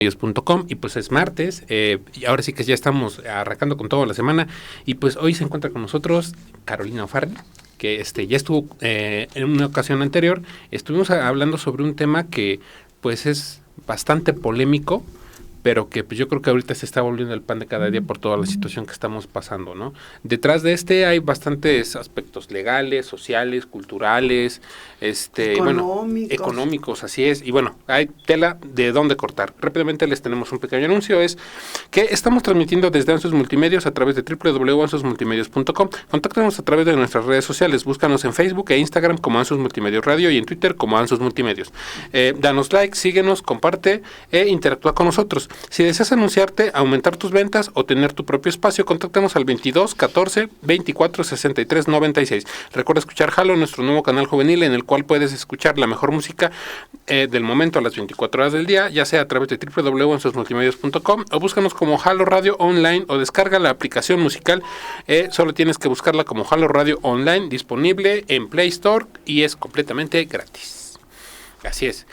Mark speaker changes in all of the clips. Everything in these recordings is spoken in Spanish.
Speaker 1: medios.com y pues es martes y ahora sí que ya estamos arrancando con toda la semana y pues hoy se encuentra con nosotros Carolina O'Farrill, que ya estuvo en una ocasión anterior, estuvimos hablando sobre un tema que pues es bastante polémico, pero que pues yo creo que ahorita se está volviendo el pan de cada día por toda la situación que estamos pasando, ¿no? Detrás de hay bastantes aspectos legales, sociales, culturales, económicos, así es, y bueno, hay tela de dónde cortar. Rápidamente les tenemos un pequeño anuncio, es que estamos transmitiendo desde Ansos Multimedios a través de www.ansosmultimedios.com. Contáctanos a través de nuestras redes sociales, búscanos en Facebook e Instagram como Ansos Multimedios Radio y en Twitter como Ansos Multimedios. Danos like, síguenos, comparte e interactúa con nosotros. Si deseas anunciarte, aumentar tus ventas o tener tu propio espacio, contáctanos al 22 14 24 63 96. Recuerda escuchar Halo, nuestro nuevo canal juvenil en el cual puedes escuchar la mejor música del momento a las 24 horas del día, ya sea a través de www.ansosmultimedios.com o búscanos como Halo Radio Online o descarga la aplicación musical. Solo tienes que buscarla como Halo Radio Online, disponible en Play Store y es completamente gratis. Así es.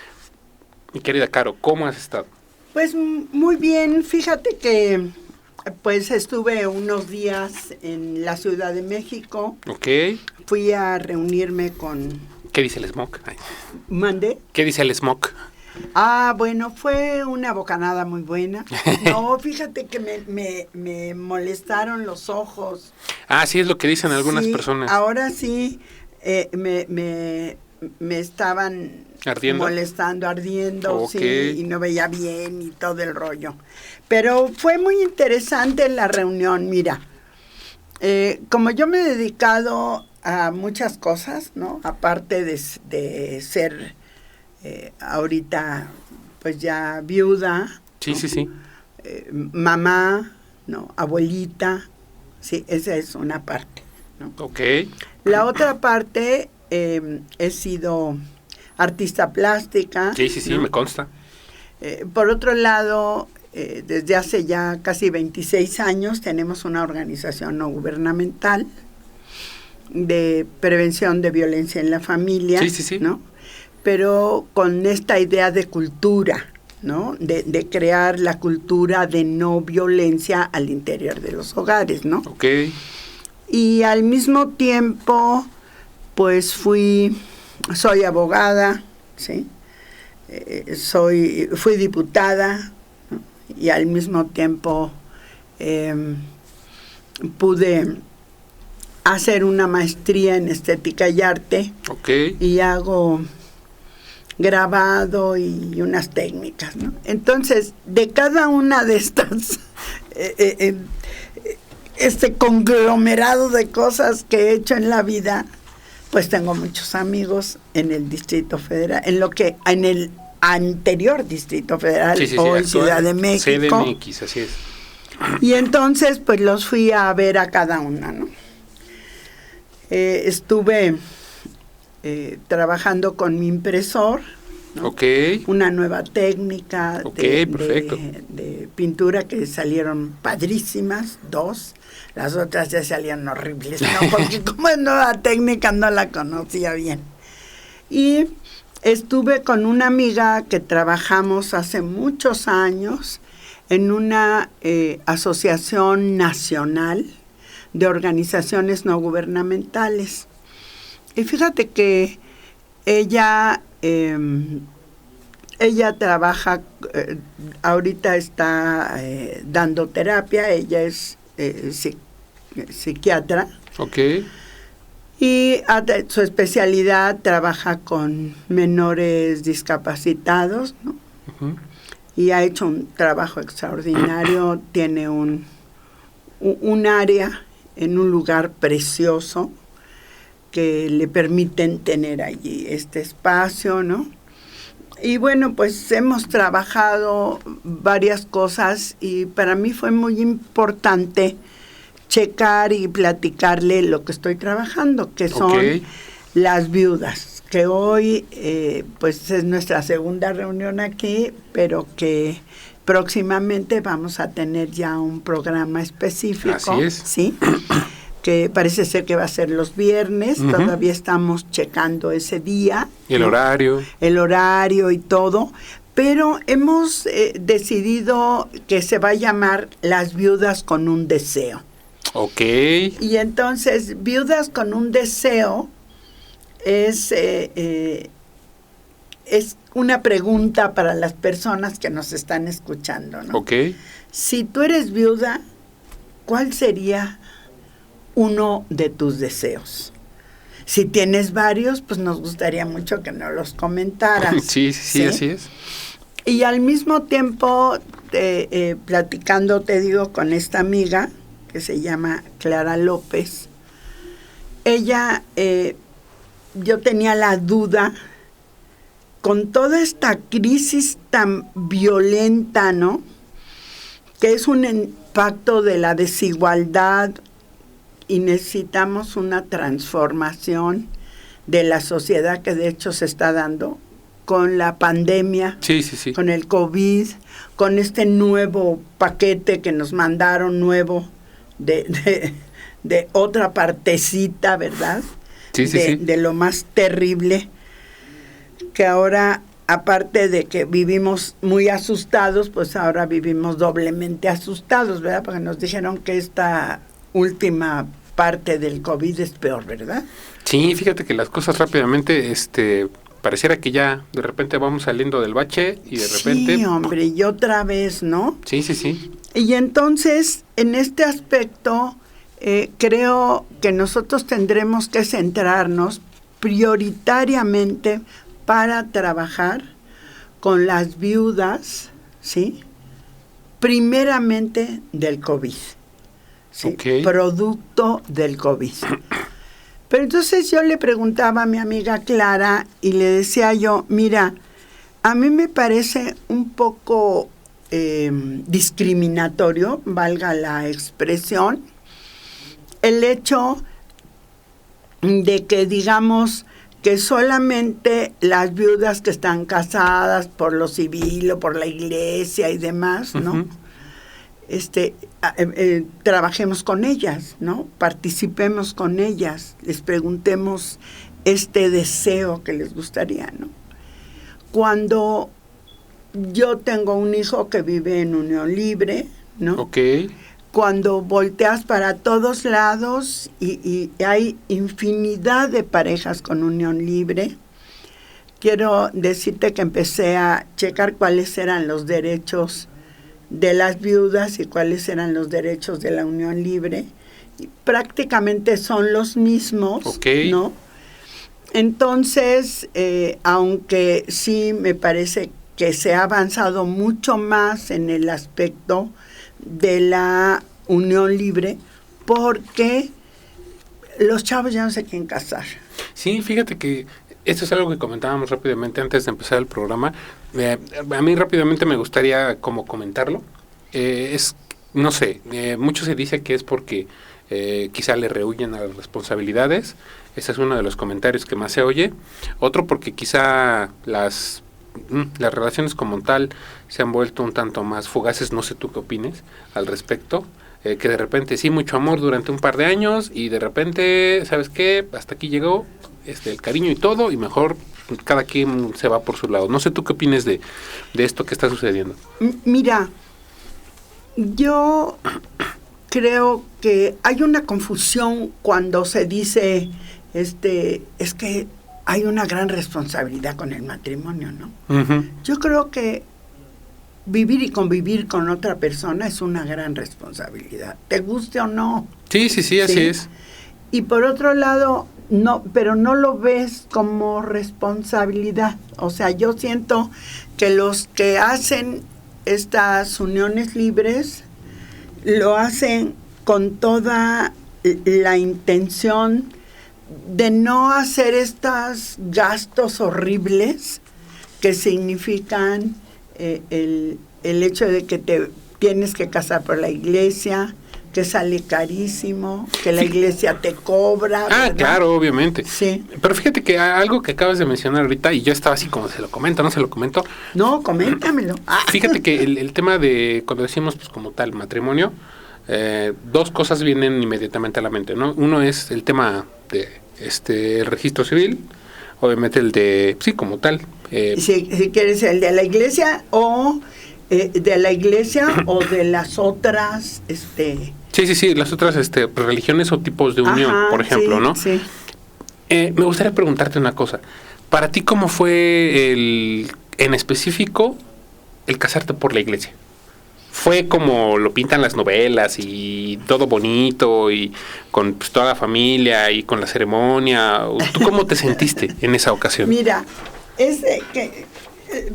Speaker 1: Mi querida Caro, ¿cómo has estado?
Speaker 2: Pues muy bien, fíjate que pues estuve unos días en la Ciudad de México.
Speaker 1: Ok.
Speaker 2: Fui a reunirme con...
Speaker 1: ¿Qué dice el smog?
Speaker 2: ¿Mandé?
Speaker 1: ¿Qué dice el smog?
Speaker 2: Bueno, fue una bocanada muy buena. No, fíjate que me molestaron los ojos.
Speaker 1: Sí, es lo que dicen algunas personas.
Speaker 2: Ahora sí, me estaban... ardiendo,
Speaker 1: okay.
Speaker 2: Sí, y no veía bien y todo el rollo. Pero fue muy interesante la reunión, mira. Como yo me he dedicado a muchas cosas, ¿no? Aparte de ser ahorita, pues ya viuda.
Speaker 1: Sí, ¿no? Sí.
Speaker 2: Mamá, ¿no? Abuelita, sí, esa es una parte, ¿no?
Speaker 1: Ok.
Speaker 2: La otra parte, he sido... artista plástica.
Speaker 1: Sí, ¿no? Me consta.
Speaker 2: Por otro lado, desde hace ya casi 26 años tenemos una organización no gubernamental de prevención de violencia en la familia.
Speaker 1: Sí.
Speaker 2: ¿No? Pero con esta idea de cultura, ¿no? De crear la cultura de no violencia al interior de los hogares, ¿no?
Speaker 1: Ok.
Speaker 2: Y al mismo tiempo, pues soy abogada, ¿sí? Fui diputada, ¿no? Y al mismo tiempo pude hacer una maestría en estética y arte.
Speaker 1: Okay.
Speaker 2: Y hago grabado y unas técnicas, ¿no? Entonces, de cada una de estas, este conglomerado de cosas que he hecho en la vida, pues tengo muchos amigos en el Distrito Federal, en el anterior Distrito Federal, hoy Ciudad de México.
Speaker 1: CDMX, así es.
Speaker 2: Y entonces, pues los fui a ver a cada una, ¿no? Estuve trabajando con mi impresor, ¿no?
Speaker 1: Okay.
Speaker 2: Una nueva técnica de pintura que salieron padrísimas, 2. Las otras ya salían horribles, ¿no? Porque como es nueva técnica no la conocía bien. Y estuve con una amiga que trabajamos hace muchos años en una asociación nacional de organizaciones no gubernamentales. Y fíjate que ella trabaja, ahorita está dando terapia, ella es psiquiatra.
Speaker 1: Okay.
Speaker 2: Y su especialidad trabaja con menores discapacitados, ¿no?
Speaker 1: Uh-huh.
Speaker 2: Y ha hecho un trabajo extraordinario, tiene un área en un lugar precioso que le permiten tener allí este espacio, ¿no? Y bueno, pues hemos trabajado varias cosas y para mí fue muy importante checar y platicarle lo que estoy trabajando, que son las viudas, que hoy pues es nuestra segunda reunión aquí, pero que próximamente vamos a tener ya un programa específico.
Speaker 1: Así es.
Speaker 2: ¿Sí? Que parece ser que va a ser los viernes, uh-huh. Todavía estamos checando ese día.
Speaker 1: Y el horario.
Speaker 2: El horario y todo, pero hemos decidido que se va a llamar Las Viudas con un Deseo.
Speaker 1: Ok.
Speaker 2: Y entonces, Viudas con un Deseo es una pregunta para las personas que nos están escuchando, ¿no?
Speaker 1: Ok.
Speaker 2: Si tú eres viuda, ¿cuál sería uno de tus deseos? Si tienes varios, pues nos gustaría mucho que nos los comentaras.
Speaker 1: Sí, así es.
Speaker 2: Y al mismo tiempo, platicando, te digo, con esta amiga, que se llama Clara López, ella, yo tenía la duda, con toda esta crisis tan violenta, ¿no?, que es un impacto de la desigualdad, y necesitamos una transformación de la sociedad que de hecho se está dando con la pandemia,
Speaker 1: Sí.
Speaker 2: con el COVID, con este nuevo paquete que nos mandaron nuevo de otra partecita, ¿verdad?
Speaker 1: Sí.
Speaker 2: De lo más terrible, que ahora, aparte de que vivimos muy asustados, pues ahora vivimos doblemente asustados, ¿verdad? Porque nos dijeron que esta última parte del COVID es peor, ¿verdad?
Speaker 1: Sí, fíjate que las cosas rápidamente, pareciera que ya de repente vamos saliendo del bache y de repente...
Speaker 2: Sí, hombre, y otra vez, ¿no?
Speaker 1: Sí.
Speaker 2: Y entonces, en este aspecto, creo que nosotros tendremos que centrarnos prioritariamente para trabajar con las viudas, ¿sí?, primeramente del COVID, ¿sí?,
Speaker 1: Okay.
Speaker 2: Producto del COVID. Pero entonces yo le preguntaba a mi amiga Clara y le decía yo, mira, a mí me parece un poco discriminatorio, valga la expresión, el hecho de que digamos que solamente las viudas que están casadas por lo civil o por la iglesia y demás, ¿no?
Speaker 1: Uh-huh.
Speaker 2: Trabajemos con ellas, ¿no? Participemos con ellas, les preguntemos este deseo que les gustaría, ¿no? Cuando yo tengo un hijo que vive en unión libre, ¿no?
Speaker 1: Ok.
Speaker 2: Cuando volteas para todos lados y hay infinidad de parejas con unión libre, quiero decirte que empecé a checar cuáles eran los derechos de las viudas y cuáles eran los derechos de la unión libre. Y prácticamente son los mismos,
Speaker 1: Okay.
Speaker 2: ¿no? Entonces, aunque sí me parece que se ha avanzado mucho más en el aspecto de la unión libre, porque los chavos ya no se quieren casar.
Speaker 1: Sí, fíjate que esto es algo que comentábamos rápidamente antes de empezar el programa. A mí rápidamente me gustaría como comentarlo. No sé, mucho se dice que es porque quizá le rehuyen a las responsabilidades. Ese es uno de los comentarios que más se oye. Otro porque quizá las relaciones como tal se han vuelto un tanto más fugaces. No sé tú qué opines al respecto. Que de repente sí, mucho amor durante un par de años y de repente, ¿sabes qué? Hasta aquí llegó el cariño y todo, y mejor cada quien se va por su lado. No sé tú qué opines de esto que está sucediendo.
Speaker 2: Mira, yo creo que hay una confusión cuando se dice, es que hay una gran responsabilidad con el matrimonio, ¿no?
Speaker 1: Uh-huh.
Speaker 2: Yo creo que vivir y convivir con otra persona es una gran responsabilidad, te guste o no.
Speaker 1: Sí, así es.
Speaker 2: Y por otro lado, no, pero no lo ves como responsabilidad. O sea, yo siento que los que hacen estas uniones libres lo hacen con toda la intención de no hacer estos gastos horribles que significan el hecho de que te tienes que casar por la iglesia, que sale carísimo, que la iglesia te cobra. ¿Verdad?
Speaker 1: Claro, obviamente.
Speaker 2: Sí.
Speaker 1: Pero fíjate que algo que acabas de mencionar ahorita, y yo estaba así como, ¿se lo comento, no se lo comento?
Speaker 2: No, coméntamelo.
Speaker 1: Fíjate que el tema de, cuando decimos pues como tal matrimonio, dos cosas vienen inmediatamente a la mente, ¿no? Uno es el tema de el registro civil, obviamente el de, sí, como tal,
Speaker 2: Si quieres el de la iglesia o de las otras
Speaker 1: Sí, las otras religiones o tipos de unión, por ejemplo,
Speaker 2: sí,
Speaker 1: ¿no?
Speaker 2: Sí.
Speaker 1: Me gustaría preguntarte una cosa. Para ti, ¿cómo fue en específico el casarte por la iglesia? ¿Fue como lo pintan las novelas y todo bonito y con pues, toda la familia y con la ceremonia? ¿Tú cómo te sentiste en esa ocasión?
Speaker 2: Mira,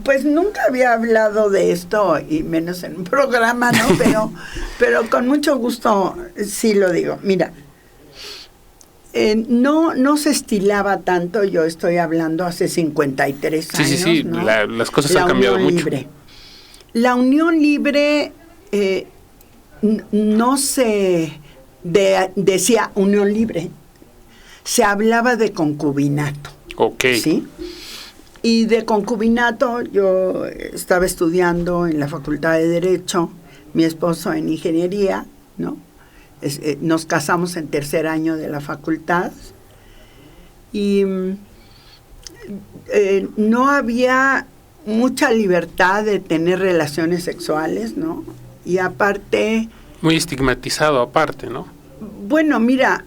Speaker 2: pues nunca había hablado de esto y menos en un programa, ¿no? Pero con mucho gusto sí lo digo. Mira, no se estilaba tanto, yo estoy hablando hace 53 años.
Speaker 1: Sí,
Speaker 2: ¿no?
Speaker 1: Las cosas han cambiado mucho.
Speaker 2: Libre. La unión libre no se decía unión libre, se hablaba de concubinato.
Speaker 1: Ok.
Speaker 2: ¿Sí? Y de concubinato yo estaba estudiando en la Facultad de Derecho, mi esposo en Ingeniería, ¿no? Nos casamos en tercer año de la facultad y no había mucha libertad de tener relaciones sexuales, ¿no? Y aparte...
Speaker 1: Muy estigmatizado aparte, ¿no?
Speaker 2: Bueno, mira,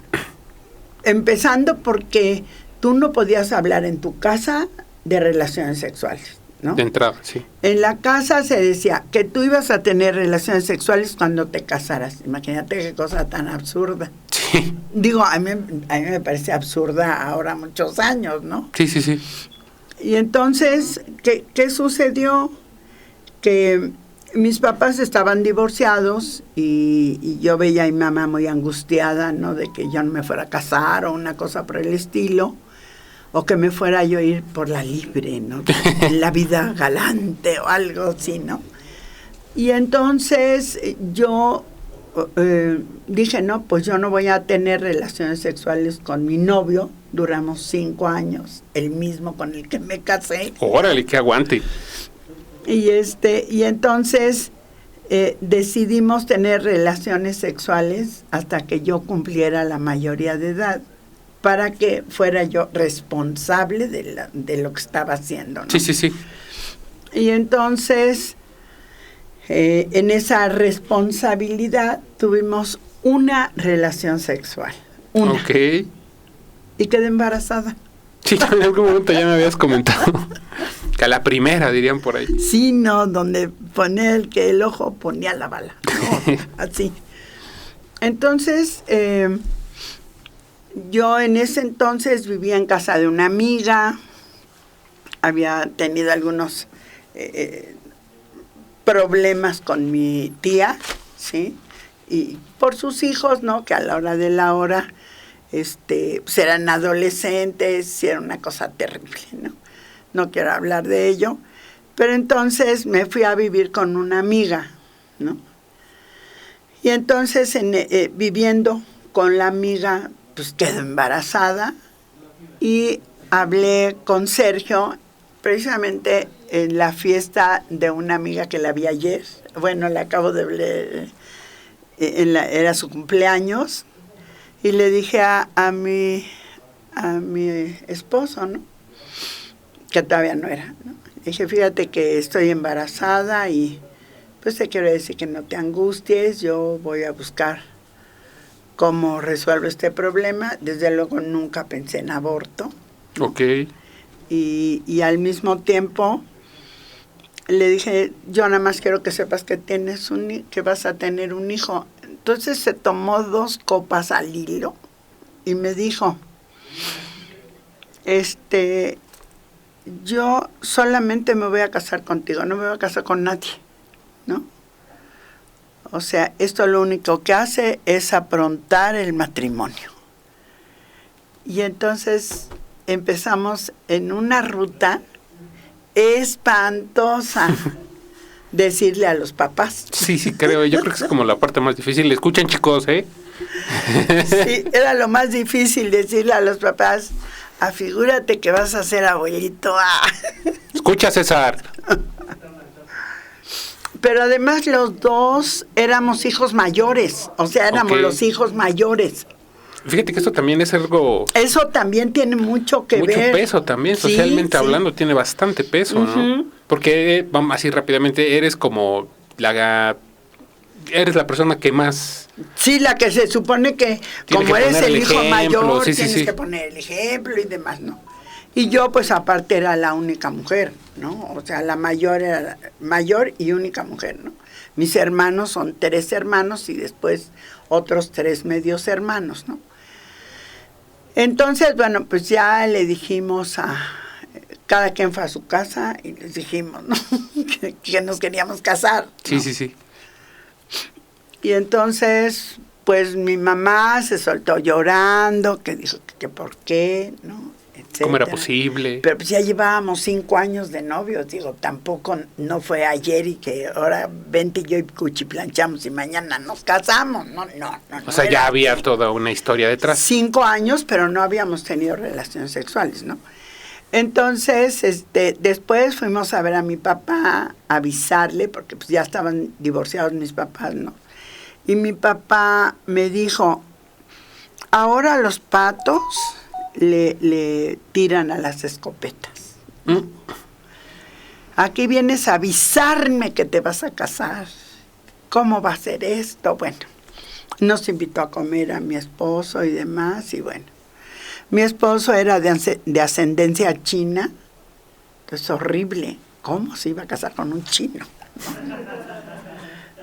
Speaker 2: empezando porque tú no podías hablar en tu casa de relaciones sexuales, ¿no?
Speaker 1: De entrada, sí.
Speaker 2: En la casa se decía que tú ibas a tener relaciones sexuales cuando te casaras. Imagínate qué cosa tan absurda.
Speaker 1: Sí.
Speaker 2: Digo, a mí me parece absurda ahora muchos años, ¿no?
Speaker 1: Sí.
Speaker 2: Y entonces, ¿qué sucedió? Que mis papás estaban divorciados y yo veía a mi mamá muy angustiada, ¿no? De que yo no me fuera a casar o una cosa por el estilo, o que me fuera yo a ir por la libre, ¿no? En la vida galante o algo así, ¿no? Y entonces yo dije, no, pues yo no voy a tener relaciones sexuales con mi novio. Duramos 5 años, el mismo con el que me casé.
Speaker 1: Órale, que aguante.
Speaker 2: Y entonces decidimos tener relaciones sexuales hasta que yo cumpliera la mayoría de edad, para que fuera yo responsable de lo que estaba haciendo, ¿no?
Speaker 1: Sí.
Speaker 2: Y entonces, en esa responsabilidad tuvimos una relación sexual. Una.
Speaker 1: Ok.
Speaker 2: Y quedé embarazada.
Speaker 1: Sí, en algún momento ya me habías comentado. Que a la primera, dirían por ahí.
Speaker 2: Sí, no, donde ponía el ojo ponía la bala, ¿no? Así. Entonces, yo en ese entonces vivía en casa de una amiga, había tenido algunos problemas con mi tía, ¿sí? Y por sus hijos, ¿no? Que a la hora de la hora, pues eran adolescentes, y era una cosa terrible, ¿no? No quiero hablar de ello, pero entonces me fui a vivir con una amiga, ¿no? Y entonces, viviendo con la amiga, pues quedó embarazada y hablé con Sergio precisamente en la fiesta de una amiga que la vi ayer. Bueno, la acabo de ver, era su cumpleaños, y le dije a mi esposo, ¿no? Que todavía no era, ¿no? Le dije, fíjate que estoy embarazada y pues te quiero decir que no te angusties, yo voy a buscar cómo resuelvo este problema. Desde luego nunca pensé en aborto.
Speaker 1: Ok.
Speaker 2: Y al mismo tiempo le dije, yo nada más quiero que sepas que que vas a tener un hijo. Entonces se tomó 2 copas al hilo y me dijo, yo solamente me voy a casar contigo, no me voy a casar con nadie, ¿no? O sea, esto lo único que hace es aprontar el matrimonio. Y entonces empezamos en una ruta espantosa, decirle a los papás.
Speaker 1: Sí, creo. Yo creo que es como la parte más difícil. Escuchen, chicos, ¿eh?
Speaker 2: Sí, era lo más difícil decirle a los papás, afigúrate que vas a ser abuelito.
Speaker 1: Escucha, César.
Speaker 2: Pero además los dos éramos hijos mayores, o sea, éramos los hijos mayores.
Speaker 1: Fíjate que esto también es algo...
Speaker 2: Eso también tiene mucho que ver.
Speaker 1: Mucho peso también, socialmente hablando, tiene bastante peso, ¿no? Porque, vamos así rápidamente, eres como eres la persona que más...
Speaker 2: Sí, la que se supone que como
Speaker 1: que
Speaker 2: eres el hijo
Speaker 1: ejemplo,
Speaker 2: mayor,
Speaker 1: sí,
Speaker 2: tienes que poner el ejemplo y demás, ¿no? Y yo, pues, aparte era la única mujer, ¿no? O sea, la mayor era la mayor y única mujer, ¿no? Mis hermanos son 3 hermanos y después otros 3 medios hermanos, ¿no? Entonces, bueno, pues ya le dijimos cada quien fue a su casa y les dijimos, ¿no? que nos queríamos casar, ¿no?
Speaker 1: Sí.
Speaker 2: Y entonces, pues mi mamá se soltó llorando, que dijo que por qué, ¿no? Etcétera.
Speaker 1: ¿Cómo era posible?
Speaker 2: Pero pues ya llevábamos 5 años de novios, digo, tampoco no fue ayer y que ahora vente y yo y cuchiplanchamos y mañana nos casamos, no.
Speaker 1: O sea, ya había toda una historia detrás.
Speaker 2: 5 años, pero no habíamos tenido relaciones sexuales, ¿no? Entonces, después fuimos a ver a mi papá, a avisarle, porque pues ya estaban divorciados mis papás, ¿no? Y mi papá me dijo, ahora los patos le tiran a las escopetas. Aquí vienes a avisarme que te vas a casar. ¿Cómo va a ser esto? Bueno, nos invitó a comer a mi esposo y demás, y bueno. Mi esposo era de ascendencia china, entonces horrible. ¿Cómo se iba a casar con un chino?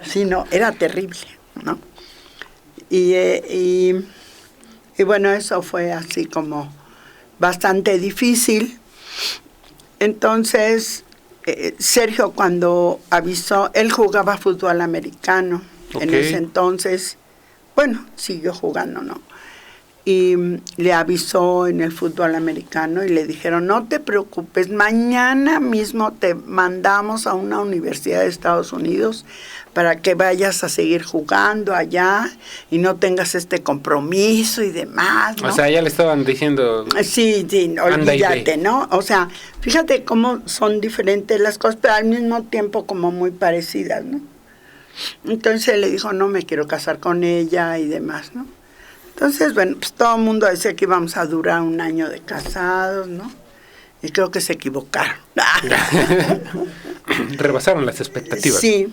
Speaker 2: Sí, no, era terrible, ¿no? Y bueno, eso fue así como bastante difícil. Entonces, Sergio cuando avisó, él jugaba fútbol americano. Okay. En ese entonces, bueno, siguió jugando, ¿no? Y le avisó en el fútbol americano y le dijeron, no te preocupes, mañana mismo te mandamos a una universidad de Estados Unidos para que vayas a seguir jugando allá y no tengas este compromiso y demás, ¿no?
Speaker 1: O sea, ya le estaban diciendo...
Speaker 2: Sí, olvídate, ¿no? O sea, fíjate cómo son diferentes las cosas, pero al mismo tiempo como muy parecidas, ¿no? Entonces le dijo, no me quiero casar con ella y demás, ¿no? Entonces, bueno, pues todo el mundo decía que íbamos a durar 1 año de casados, ¿no? Y creo que se equivocaron.
Speaker 1: Rebasaron las expectativas.
Speaker 2: Sí,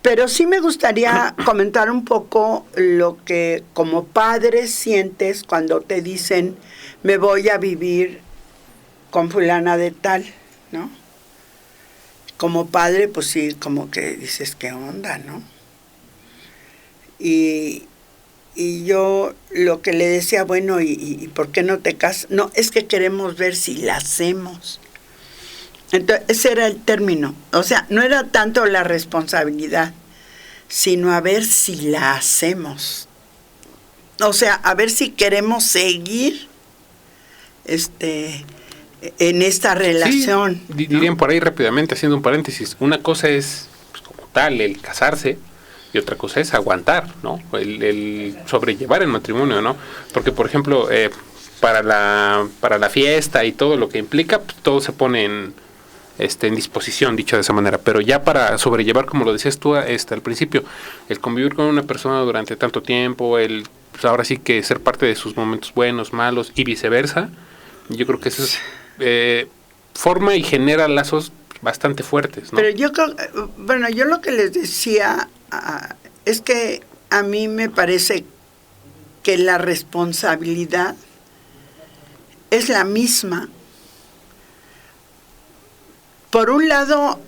Speaker 2: pero sí me gustaría comentar un poco lo que como padre sientes cuando te dicen, me voy a vivir con fulana de tal, ¿no? Como padre, pues sí, como que dices, ¿qué onda, no? Y yo lo que le decía, bueno, ¿y por qué no te casas? No, es que queremos ver si la hacemos. Entonces, ese era el término. O sea, no era tanto la responsabilidad, sino a ver si la hacemos. O sea, a ver si queremos seguir en esta relación.
Speaker 1: Sí, dirían por ahí rápidamente, haciendo un paréntesis, una cosa es, pues, como tal, el casarse, y otra cosa es aguantar, ¿no? El sobrellevar el matrimonio, ¿no? Porque, por ejemplo, para la fiesta y todo lo que implica, pues, todo se pone en disposición, dicho de esa manera. Pero ya para sobrellevar, como lo decías tú al principio, el convivir con una persona durante tanto tiempo, pues ahora sí que ser parte de sus momentos buenos, malos y viceversa, yo creo que eso es, forma y genera lazos bastante fuertes, ¿no?
Speaker 2: Pero yo creo, bueno, yo lo que les decía es que a mí me parece que la responsabilidad es la misma. Por un lado,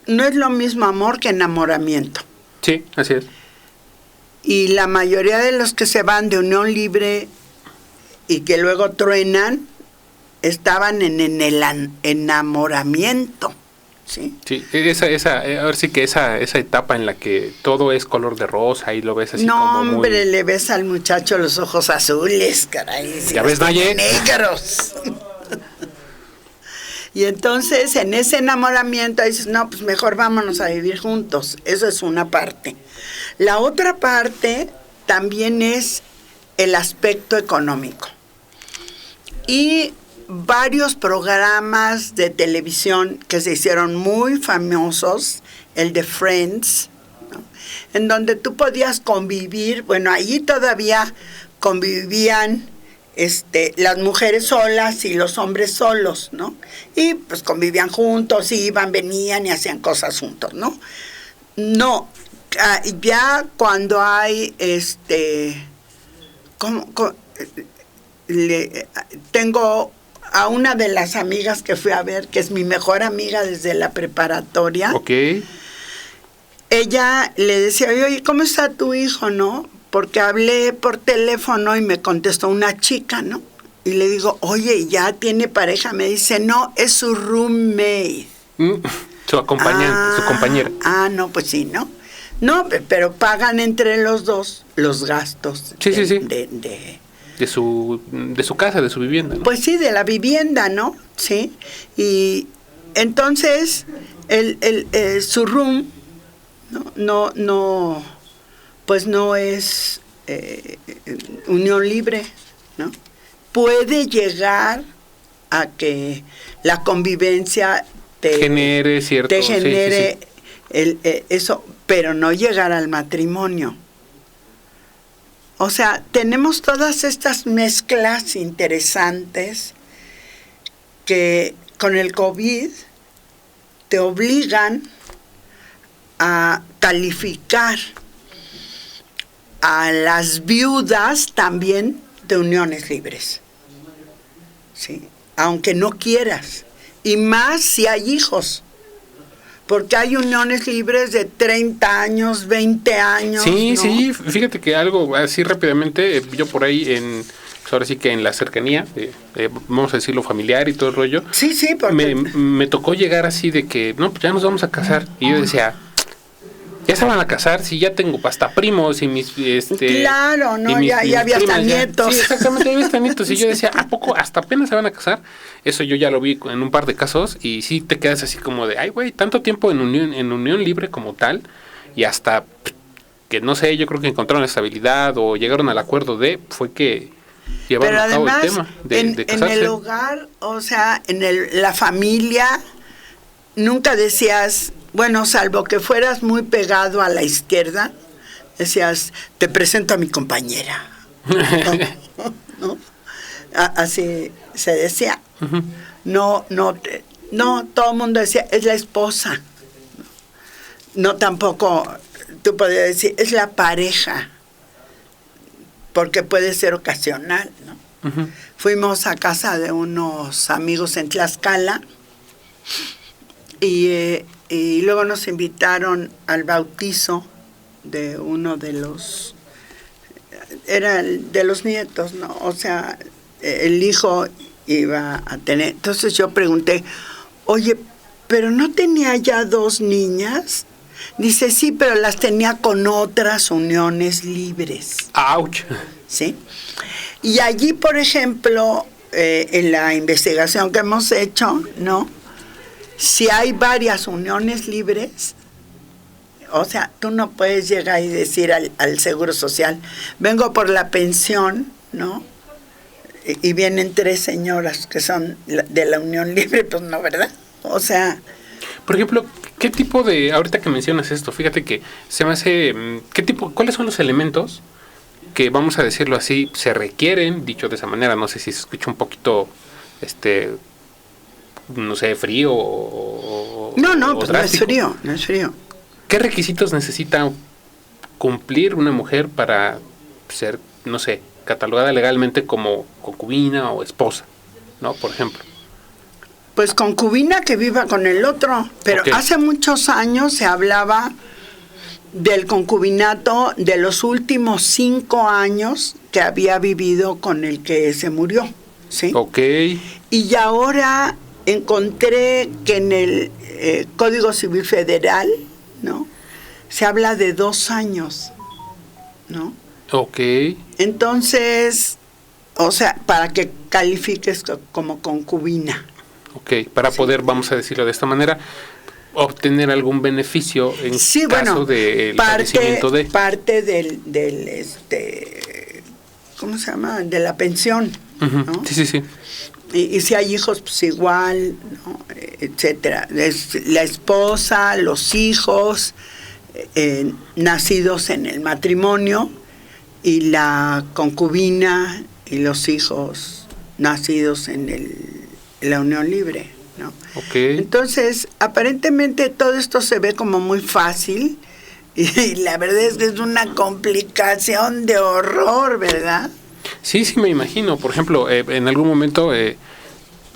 Speaker 2: no es lo mismo amor que enamoramiento.
Speaker 1: Sí, así es.
Speaker 2: Y la mayoría de los que se van de unión libre y que luego truenan, estaban en el enamoramiento, ¿sí? Sí,
Speaker 1: ahora sí que esa etapa en la que todo es color de rosa y lo ves así como
Speaker 2: muy... No, hombre, le ves al muchacho los ojos azules, caray.
Speaker 1: ¿Ya ves, Naye?
Speaker 2: Negros. Y entonces, en ese enamoramiento, dices, no, pues mejor vámonos a vivir juntos. Eso es una parte. La otra parte también es el aspecto económico. Y varios programas de televisión que se hicieron muy famosos, el de Friends, ¿no? En donde tú podías convivir, bueno, allí todavía convivían las mujeres solas y los hombres solos, ¿no? Y pues convivían juntos, iban, venían y hacían cosas juntos, ¿no? No, ya cuando hay tengo a una de las amigas que fui a ver, que es mi mejor amiga desde la preparatoria.
Speaker 1: Ok.
Speaker 2: Ella le decía, oye, ¿cómo está tu hijo, no? Porque hablé por teléfono y me contestó una chica, ¿no? Y le digo, oye, ¿ya tiene pareja? Me dice, no, es su roommate.
Speaker 1: Su acompañante, su compañera.
Speaker 2: No, pues sí, ¿no? No, pero pagan entre los dos los gastos.
Speaker 1: Sí.
Speaker 2: De
Speaker 1: su casa, de su vivienda, ¿no?
Speaker 2: Pues sí, de la vivienda, ¿no? Sí. Y entonces, su room, pues no es unión libre, ¿no? Puede llegar a que la convivencia te genere eso, pero no llegar al matrimonio. O sea, tenemos todas estas mezclas interesantes que con el COVID te obligan a calificar a las viudas también de uniones libres, ¿sí? Aunque no quieras, y más si hay hijos, porque hay uniones libres de 30 años, 20 años.
Speaker 1: Sí,
Speaker 2: ¿no?
Speaker 1: sí, fíjate que algo así rápidamente, yo por ahí pues ahora sí que en la cercanía, vamos a decirlo familiar y todo el rollo.
Speaker 2: Sí, porque
Speaker 1: me tocó llegar así de que, no, pues ya nos vamos a casar. Y yo decía, ya se van a casar, si ya tengo hasta primos y mis
Speaker 2: claro, no, ya había hasta nietos.
Speaker 1: Sí, exactamente, ya había hasta nietos. Y yo decía, ¿a poco hasta apenas se van a casar? Eso yo ya lo vi en un par de casos y sí te quedas así como de, ay güey, tanto tiempo en unión libre como tal, y hasta que no sé, yo creo que encontraron estabilidad o llegaron al acuerdo fue que llevaron a cabo el tema de casarse.
Speaker 2: En el hogar, o sea, la familia, nunca decías, bueno, salvo que fueras muy pegado a la izquierda, decías, te presento a mi compañera. ¿No? Así se decía.
Speaker 1: Uh-huh.
Speaker 2: No, todo el mundo decía, es la esposa. No, tampoco, tú podías decir, es la pareja, porque puede ser ocasional, ¿no?
Speaker 1: Uh-huh.
Speaker 2: Fuimos a casa de unos amigos en Tlaxcala y luego nos invitaron al bautizo de uno de los, era de los nietos, ¿no? O sea, el hijo iba a tener. Entonces yo pregunté, oye, ¿pero no tenía ya 2 niñas? Dice, sí, pero las tenía con otras uniones libres.
Speaker 1: ¡Auch!
Speaker 2: ¿Sí? Y allí, por ejemplo, en la investigación que hemos hecho, ¿no? Si hay varias uniones libres, o sea, tú no puedes llegar y decir al Seguro Social, vengo por la pensión, ¿no? Y vienen 3 señoras que son de la unión libre, pues no, ¿verdad? O sea...
Speaker 1: Por ejemplo, ¿qué tipo de, ahorita que mencionas esto, fíjate que se me hace, cuáles son los elementos que, vamos a decirlo así, se requieren, dicho de esa manera, no sé si se escucha un poquito, no sé, frío o...
Speaker 2: No, pues
Speaker 1: drástico.
Speaker 2: no es frío.
Speaker 1: ¿Qué requisitos necesita cumplir una mujer para ser, no sé, catalogada legalmente como concubina o esposa, ¿no? Por ejemplo.
Speaker 2: Pues concubina que viva con el otro, pero
Speaker 1: Okay.
Speaker 2: Hace muchos años se hablaba del concubinato de los últimos 5 años que había vivido con el que se murió, ¿sí?
Speaker 1: Ok.
Speaker 2: Y ahora encontré que en el Código Civil Federal, ¿no? Se habla de 2 años, ¿no?
Speaker 1: Ok.
Speaker 2: Entonces, o sea, para que califiques como concubina.
Speaker 1: Ok, para poder, vamos a decirlo de esta manera, obtener algún beneficio en caso del fallecimiento de...
Speaker 2: Parte del ¿cómo se llama? De la pensión,
Speaker 1: Uh-huh.
Speaker 2: ¿no?
Speaker 1: Sí.
Speaker 2: Y si hay hijos, pues igual, ¿no? Etcétera. La esposa, los hijos, nacidos en el matrimonio, y la concubina y los hijos nacidos en la unión libre, ¿no?
Speaker 1: Okay.
Speaker 2: Entonces, aparentemente todo esto se ve como muy fácil y la verdad es que es una complicación de horror, ¿verdad?
Speaker 1: Sí, me imagino. Por ejemplo, en algún momento,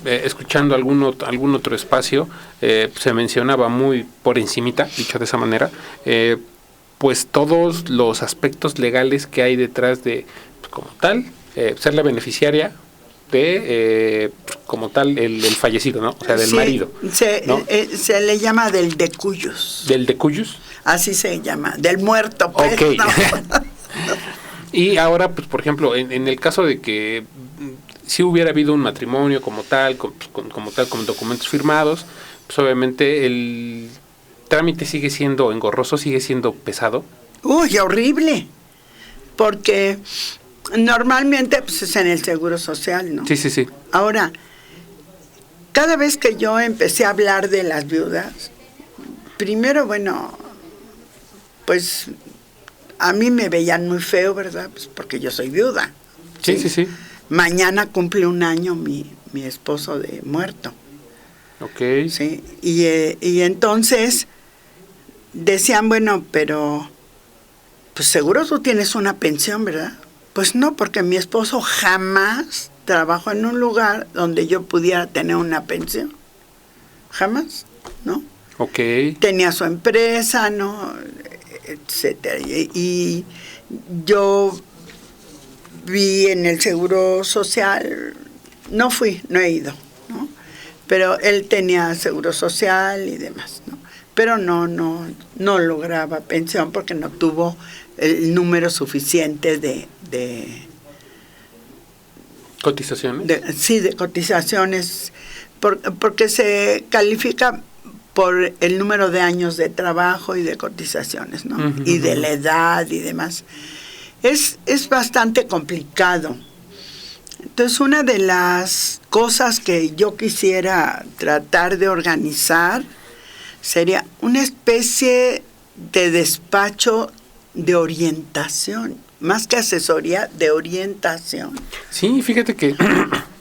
Speaker 1: escuchando algún otro espacio, se mencionaba muy por encimita, dicho de esa manera, pues todos los aspectos legales que hay detrás de, pues, como tal, ser la beneficiaria de, como tal, el fallecido, ¿no? O sea, del marido. ¿no?
Speaker 2: Se le llama del decuyus.
Speaker 1: ¿Del decuyus?
Speaker 2: Así se llama, del muerto, pues.
Speaker 1: Okay.
Speaker 2: ¿No?
Speaker 1: Y ahora, pues, por ejemplo, en el caso de que si hubiera habido un matrimonio como tal, con documentos firmados, pues obviamente el trámite sigue siendo engorroso, sigue siendo pesado.
Speaker 2: Uy, horrible. Porque normalmente pues, es en el Seguro Social, ¿no?
Speaker 1: Sí.
Speaker 2: Ahora, cada vez que yo empecé a hablar de las viudas, primero, bueno, pues a mí me veían muy feo, ¿verdad? Pues porque yo soy viuda.
Speaker 1: Sí.
Speaker 2: Mañana cumple un año mi esposo de muerto.
Speaker 1: Ok.
Speaker 2: Sí, y entonces decían, bueno, pero pues seguro tú tienes una pensión, ¿verdad? Pues no, porque mi esposo jamás trabajó en un lugar donde yo pudiera tener una pensión. Jamás, ¿no?
Speaker 1: Ok.
Speaker 2: Tenía su empresa, ¿no? Etcétera. Y yo vi en el Seguro Social, no he ido, ¿no? Pero él tenía Seguro Social y demás, ¿no? Pero no lograba pensión porque no tuvo el número suficiente de
Speaker 1: ¿Cotizaciones?
Speaker 2: De cotizaciones, porque se califica por el número de años de trabajo y de cotizaciones, ¿no? Uh-huh. Y de la edad y demás. Es bastante complicado. Entonces, una de las cosas que yo quisiera tratar de organizar sería una especie de despacho de orientación, más que asesoría, de orientación.
Speaker 1: Sí, fíjate que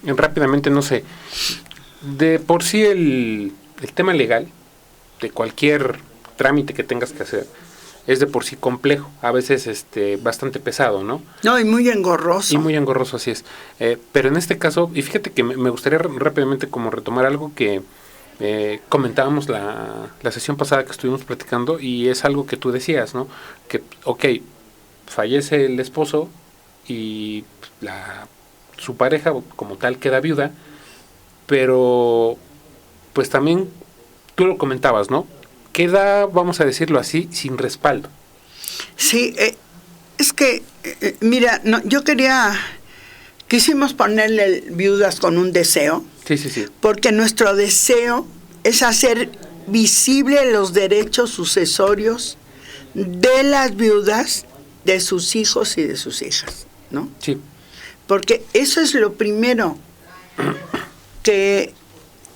Speaker 1: rápidamente, no sé, de por sí el tema legal de cualquier trámite que tengas que hacer es de por sí complejo, a veces bastante pesado, ¿no?
Speaker 2: No, y muy engorroso.
Speaker 1: Y muy engorroso, así es. Pero en este caso, y fíjate que me gustaría rápidamente como retomar algo que comentábamos la sesión pasada que estuvimos platicando, y es algo que tú decías, ¿no? Que, ok, fallece el esposo y su pareja como tal queda viuda, pero pues también tú lo comentabas, ¿no? Queda, vamos a decirlo así, sin respaldo.
Speaker 2: Sí, es que, mira, no, quisimos ponerle viudas con un deseo.
Speaker 1: Sí.
Speaker 2: Porque nuestro deseo es hacer visible los derechos sucesorios de las viudas, de sus hijos y de sus hijas, ¿no?
Speaker 1: Sí.
Speaker 2: Porque eso es lo primero, que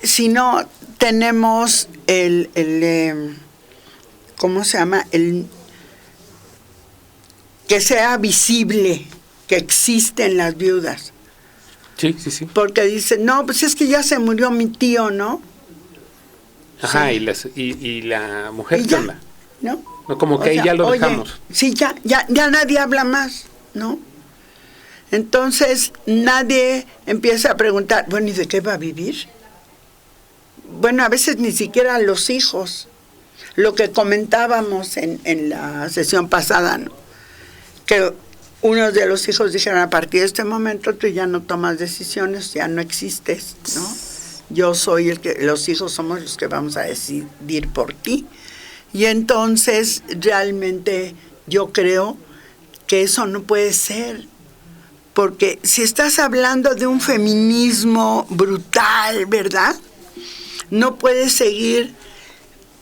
Speaker 2: si no tenemos ¿cómo se llama? Que sea visible que existen las viudas.
Speaker 1: Sí.
Speaker 2: Porque dicen, no, pues es que ya se murió mi tío, ¿no?
Speaker 1: Ajá, sí. y la mujer, ¿qué onda?
Speaker 2: ¿No?
Speaker 1: No, como que ahí ya lo dejamos.
Speaker 2: Sí, ya nadie habla más, ¿no? Entonces nadie empieza a preguntar, bueno, ¿y de qué va a vivir? Bueno, a veces ni siquiera los hijos. Lo que comentábamos en la sesión pasada, ¿no? Que unos de los hijos dijeron, a partir de este momento tú ya no tomas decisiones, ya no existes, ¿no? Yo soy los hijos somos los que vamos a decidir por ti. Y entonces realmente yo creo que eso no puede ser. Porque si estás hablando de un feminismo brutal, ¿verdad? No puedes seguir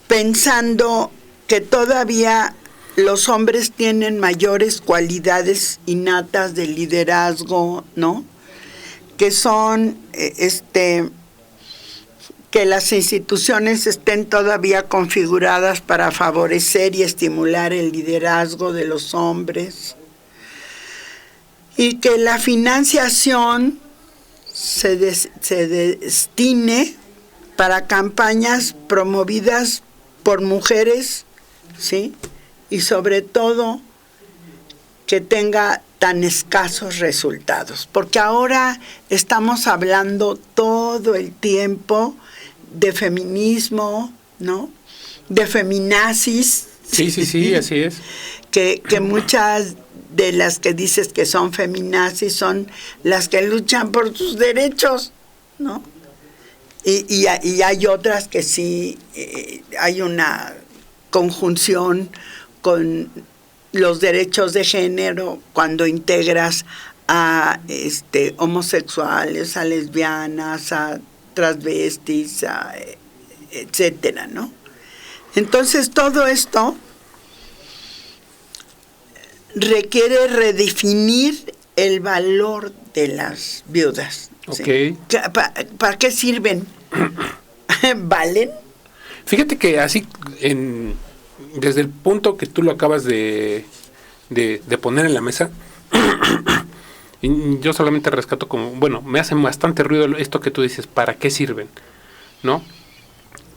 Speaker 2: pensando que todavía los hombres tienen mayores cualidades innatas de liderazgo, ¿no? Que son, que las instituciones estén todavía configuradas para favorecer y estimular el liderazgo de los hombres. y que la financiación se destine para campañas promovidas por mujeres, ¿sí? Y sobre todo que tenga tan escasos resultados, porque ahora estamos hablando todo el tiempo de feminismo, ¿no? De feminazis.
Speaker 1: Sí, así es.
Speaker 2: Que muchas de las que dices que son feminazis son las que luchan por sus derechos, ¿no? Y hay otras que sí, hay una conjunción con los derechos de género cuando integras a homosexuales, a lesbianas, a transvestis, etcétera, ¿no? Entonces todo esto requiere redefinir el valor de las viudas. ¿Sí?
Speaker 1: Ok.
Speaker 2: ¿Para qué sirven? ¿Valen?
Speaker 1: Fíjate que así, desde el punto que tú lo acabas de poner en la mesa, yo solamente rescato como, bueno, me hace bastante ruido esto que tú dices, ¿para qué sirven? ¿No?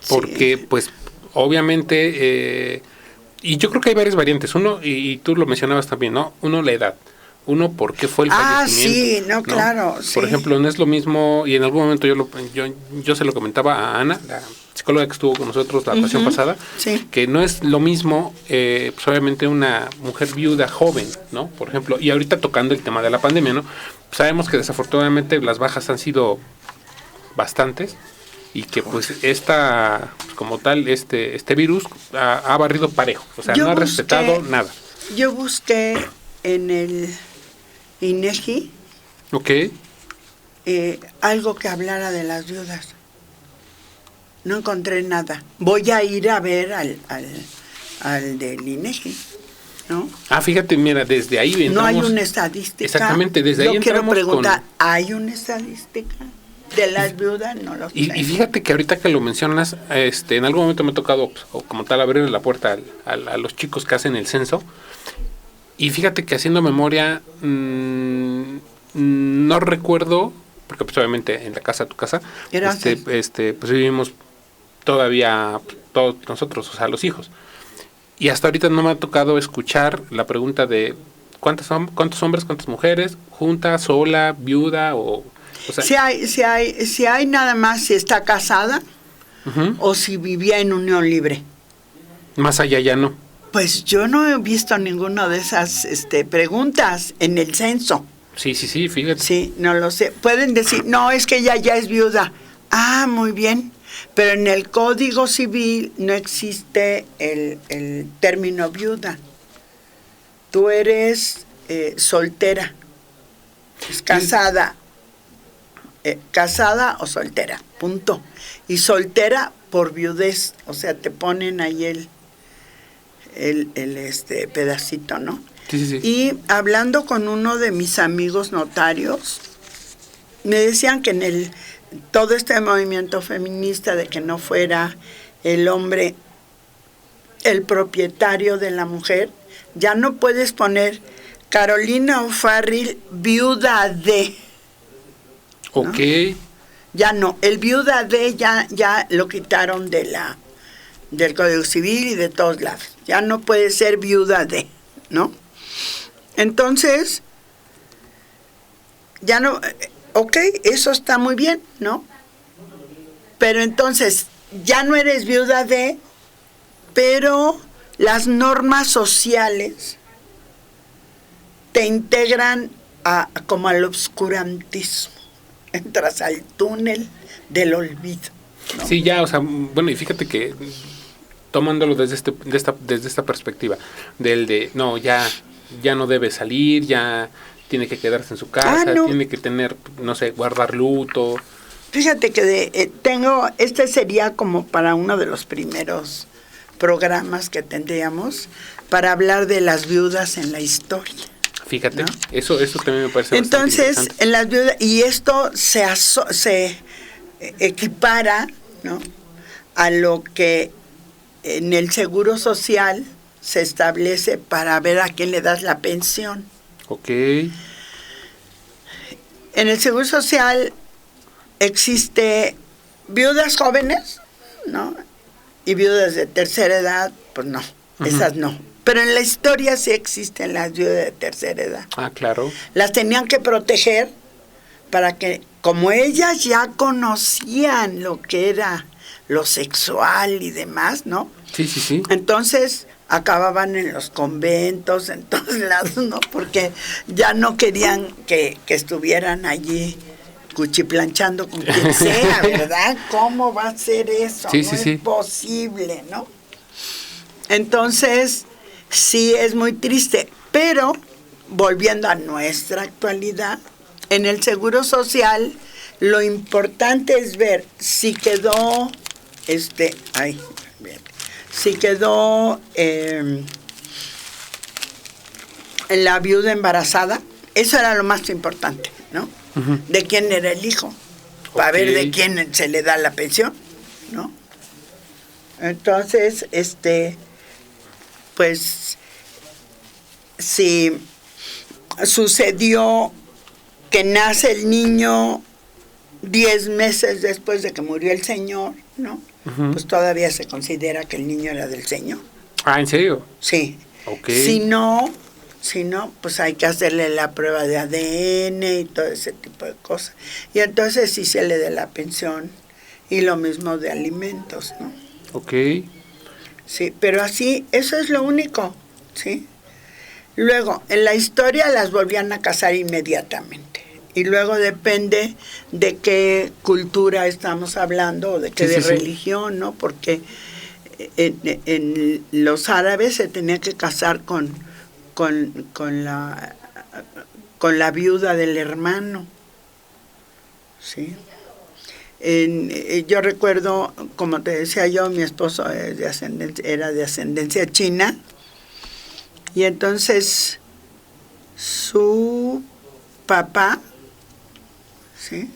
Speaker 1: Porque, sí, pues, obviamente, y yo creo que hay varias variantes. Uno, y tú lo mencionabas también, ¿no? Uno, la edad. Uno, ¿por qué fue el fallecimiento?
Speaker 2: Sí, no, claro.
Speaker 1: Por
Speaker 2: sí.
Speaker 1: ejemplo, no es lo mismo, y en algún momento yo se lo comentaba a Ana, la psicóloga que estuvo con nosotros la ocasión pasada,
Speaker 2: sí,
Speaker 1: que no es lo mismo, pues obviamente una mujer viuda joven, ¿no? Por ejemplo, y ahorita tocando el tema de la pandemia, ¿no? Sabemos que desafortunadamente las bajas han sido bastantes, y que pues esta, como tal, este virus ha barrido parejo, o sea, no ha respetado nada.
Speaker 2: Yo busqué en el INEGI algo que hablara de las viudas. No encontré nada. Voy a ir a ver al del INEGI, ¿no?
Speaker 1: Fíjate, mira, desde ahí entramos.
Speaker 2: No hay una estadística.
Speaker 1: Exactamente, desde ahí entramos.
Speaker 2: Yo quiero preguntar, ¿hay una estadística de las viudas? No lo sé.
Speaker 1: Y fíjate que ahorita que lo mencionas, en algún momento me ha tocado, pues, o como tal, abrirle la puerta a los chicos que hacen el censo. Y fíjate que haciendo memoria, no recuerdo, porque pues obviamente en la casa, tu casa, pues vivimos todavía todos nosotros, o sea, los hijos. Y hasta ahorita no me ha tocado escuchar la pregunta de cuántos hombres, cuántas mujeres, junta, sola, viuda, o sea,
Speaker 2: si hay nada más si está casada o si vivía en unión libre.
Speaker 1: Más allá ya no.
Speaker 2: Pues yo no he visto ninguna de esas preguntas en el censo.
Speaker 1: Sí, fíjate.
Speaker 2: Sí, no lo sé. Pueden decir, no, es que ella ya es viuda. Muy bien. Pero en el Código Civil no existe el término viuda. Tú eres soltera. Es casada. Casada o soltera. Punto. Y soltera por viudez. O sea, te ponen ahí el pedacito, ¿no?
Speaker 1: Sí.
Speaker 2: Y hablando con uno de mis amigos notarios, me decían que en todo este movimiento feminista de que no fuera el hombre el propietario de la mujer, ya no puedes poner Carolina O'Farrill, viuda de. ¿No?
Speaker 1: Ok.
Speaker 2: Ya no, el viuda de ya lo quitaron del Código Civil y de todos lados. Ya no puede ser viuda de, ¿no? Entonces, ya no, eso está muy bien, ¿no? Pero entonces, ya no eres viuda de, pero las normas sociales te integran como al obscurantismo, entras al túnel del olvido, ¿no?
Speaker 1: Sí, ya, o sea, bueno, y fíjate que tomándolo desde esta perspectiva, no, ya no debe salir, ya tiene que quedarse en su casa,
Speaker 2: no.
Speaker 1: Tiene que tener, no sé, guardar luto.
Speaker 2: Fíjate que este sería como para uno de los primeros programas que tendríamos para hablar de las viudas en la historia.
Speaker 1: Fíjate, ¿no? Eso también me parece
Speaker 2: entonces,
Speaker 1: bastante interesante.
Speaker 2: En las viudas, y esto se equipara, ¿no?, a lo que en el Seguro Social se establece para ver a quién le das la pensión.
Speaker 1: Ok.
Speaker 2: En el Seguro Social existe viudas jóvenes, ¿no? Y viudas de tercera edad, pues no, esas no. Pero en la historia sí existen las viudas de tercera edad.
Speaker 1: Ah, claro.
Speaker 2: Las tenían que proteger para que, como ellas ya conocían lo que era lo sexual y demás, ¿no?
Speaker 1: Sí, sí, sí.
Speaker 2: Entonces acababan en los conventos, en todos lados, ¿no? Porque ya no querían que estuvieran allí cuchiplanchando con quien sea, ¿verdad? ¿Cómo va a ser eso?
Speaker 1: Sí,
Speaker 2: no
Speaker 1: sí,
Speaker 2: es
Speaker 1: sí.
Speaker 2: posible, ¿no? Entonces, sí es muy triste, pero volviendo a nuestra actualidad, en el Seguro Social lo importante es ver si quedó, si quedó la viuda embarazada, eso era lo más importante, ¿no? De quién era el hijo, para ver de quién se le da la pensión, ¿no? Entonces, pues, si sucedió que nace el niño 10 meses después de que murió el señor, ¿no? Pues todavía se considera que el niño era del señor.
Speaker 1: Ah, ¿en serio?
Speaker 2: Sí.
Speaker 1: Okay.
Speaker 2: Si no, pues hay que hacerle la prueba de ADN y todo ese tipo de cosas. Y entonces sí se le da la pensión y lo mismo de alimentos, ¿no?
Speaker 1: Ok.
Speaker 2: Sí, pero así, eso es lo único, ¿sí? Luego, en la historia las volvían a casar inmediatamente. Y luego depende de qué cultura estamos hablando o de qué religión, ¿no? Porque en los árabes se tenía que casar con la viuda del hermano, ¿sí? Yo recuerdo, como te decía yo, mi esposo era de ascendencia china, y entonces su papá, ¿sí?,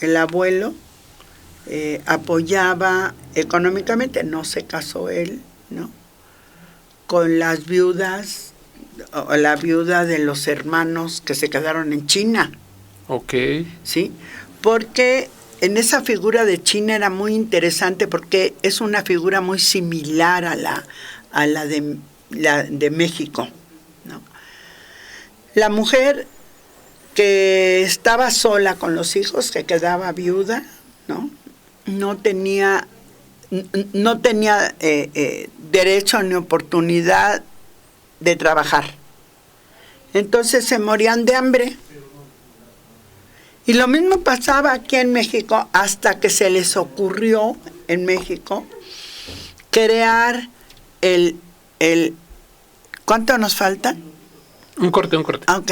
Speaker 2: el abuelo, apoyaba económicamente, no se casó él, ¿no?, con las viudas, o la viuda de los hermanos que se quedaron en China.
Speaker 1: Ok.
Speaker 2: ¿Sí? Porque en esa figura de China era muy interesante porque es una figura muy similar a la de México, ¿no? La mujer que estaba sola con los hijos, que quedaba viuda, ¿no? No tenía derecho ni oportunidad de trabajar. Entonces se morían de hambre. Y lo mismo pasaba aquí en México hasta que se les ocurrió en México crear el ¿cuánto nos falta?
Speaker 1: Un corte.
Speaker 2: Ok.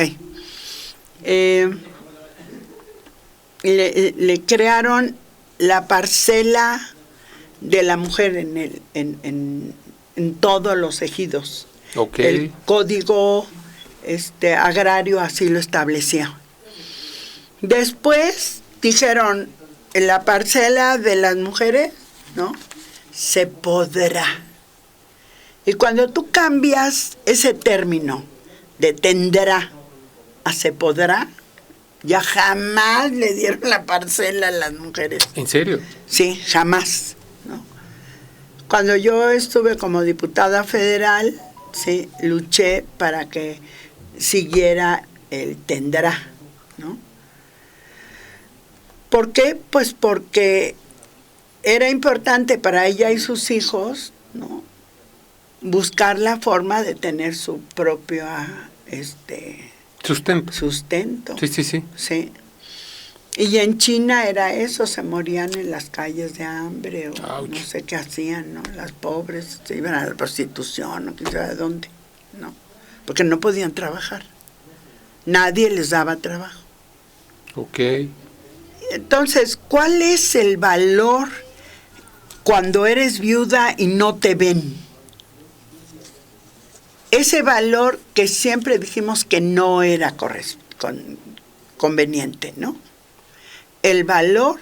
Speaker 2: Le crearon la parcela de la mujer en todos los ejidos.
Speaker 1: Ok.
Speaker 2: El código agrario así lo establecía. Después dijeron, en la parcela de las mujeres, ¿no?, se podrá. Y cuando tú cambias ese término de tendrá a se podrá, ya jamás le dieron la parcela a las mujeres.
Speaker 1: ¿En serio?
Speaker 2: Sí, jamás, ¿no? Cuando yo estuve como diputada federal, sí, luché para que siguiera el tendrá, ¿no? ¿Por qué? Pues porque era importante para ella y sus hijos, ¿no?, buscar la forma de tener su propio sustento. Sí. Y en China era eso, se morían en las calles de hambre, o no sé qué hacían, ¿no? Las pobres se iban a la prostitución, o quién sabe dónde, ¿no? Porque no podían trabajar. Nadie les daba trabajo.
Speaker 1: Ok.
Speaker 2: Entonces, ¿cuál es el valor cuando eres viuda y no te ven? Ese valor que siempre dijimos que no era conveniente, ¿no? El valor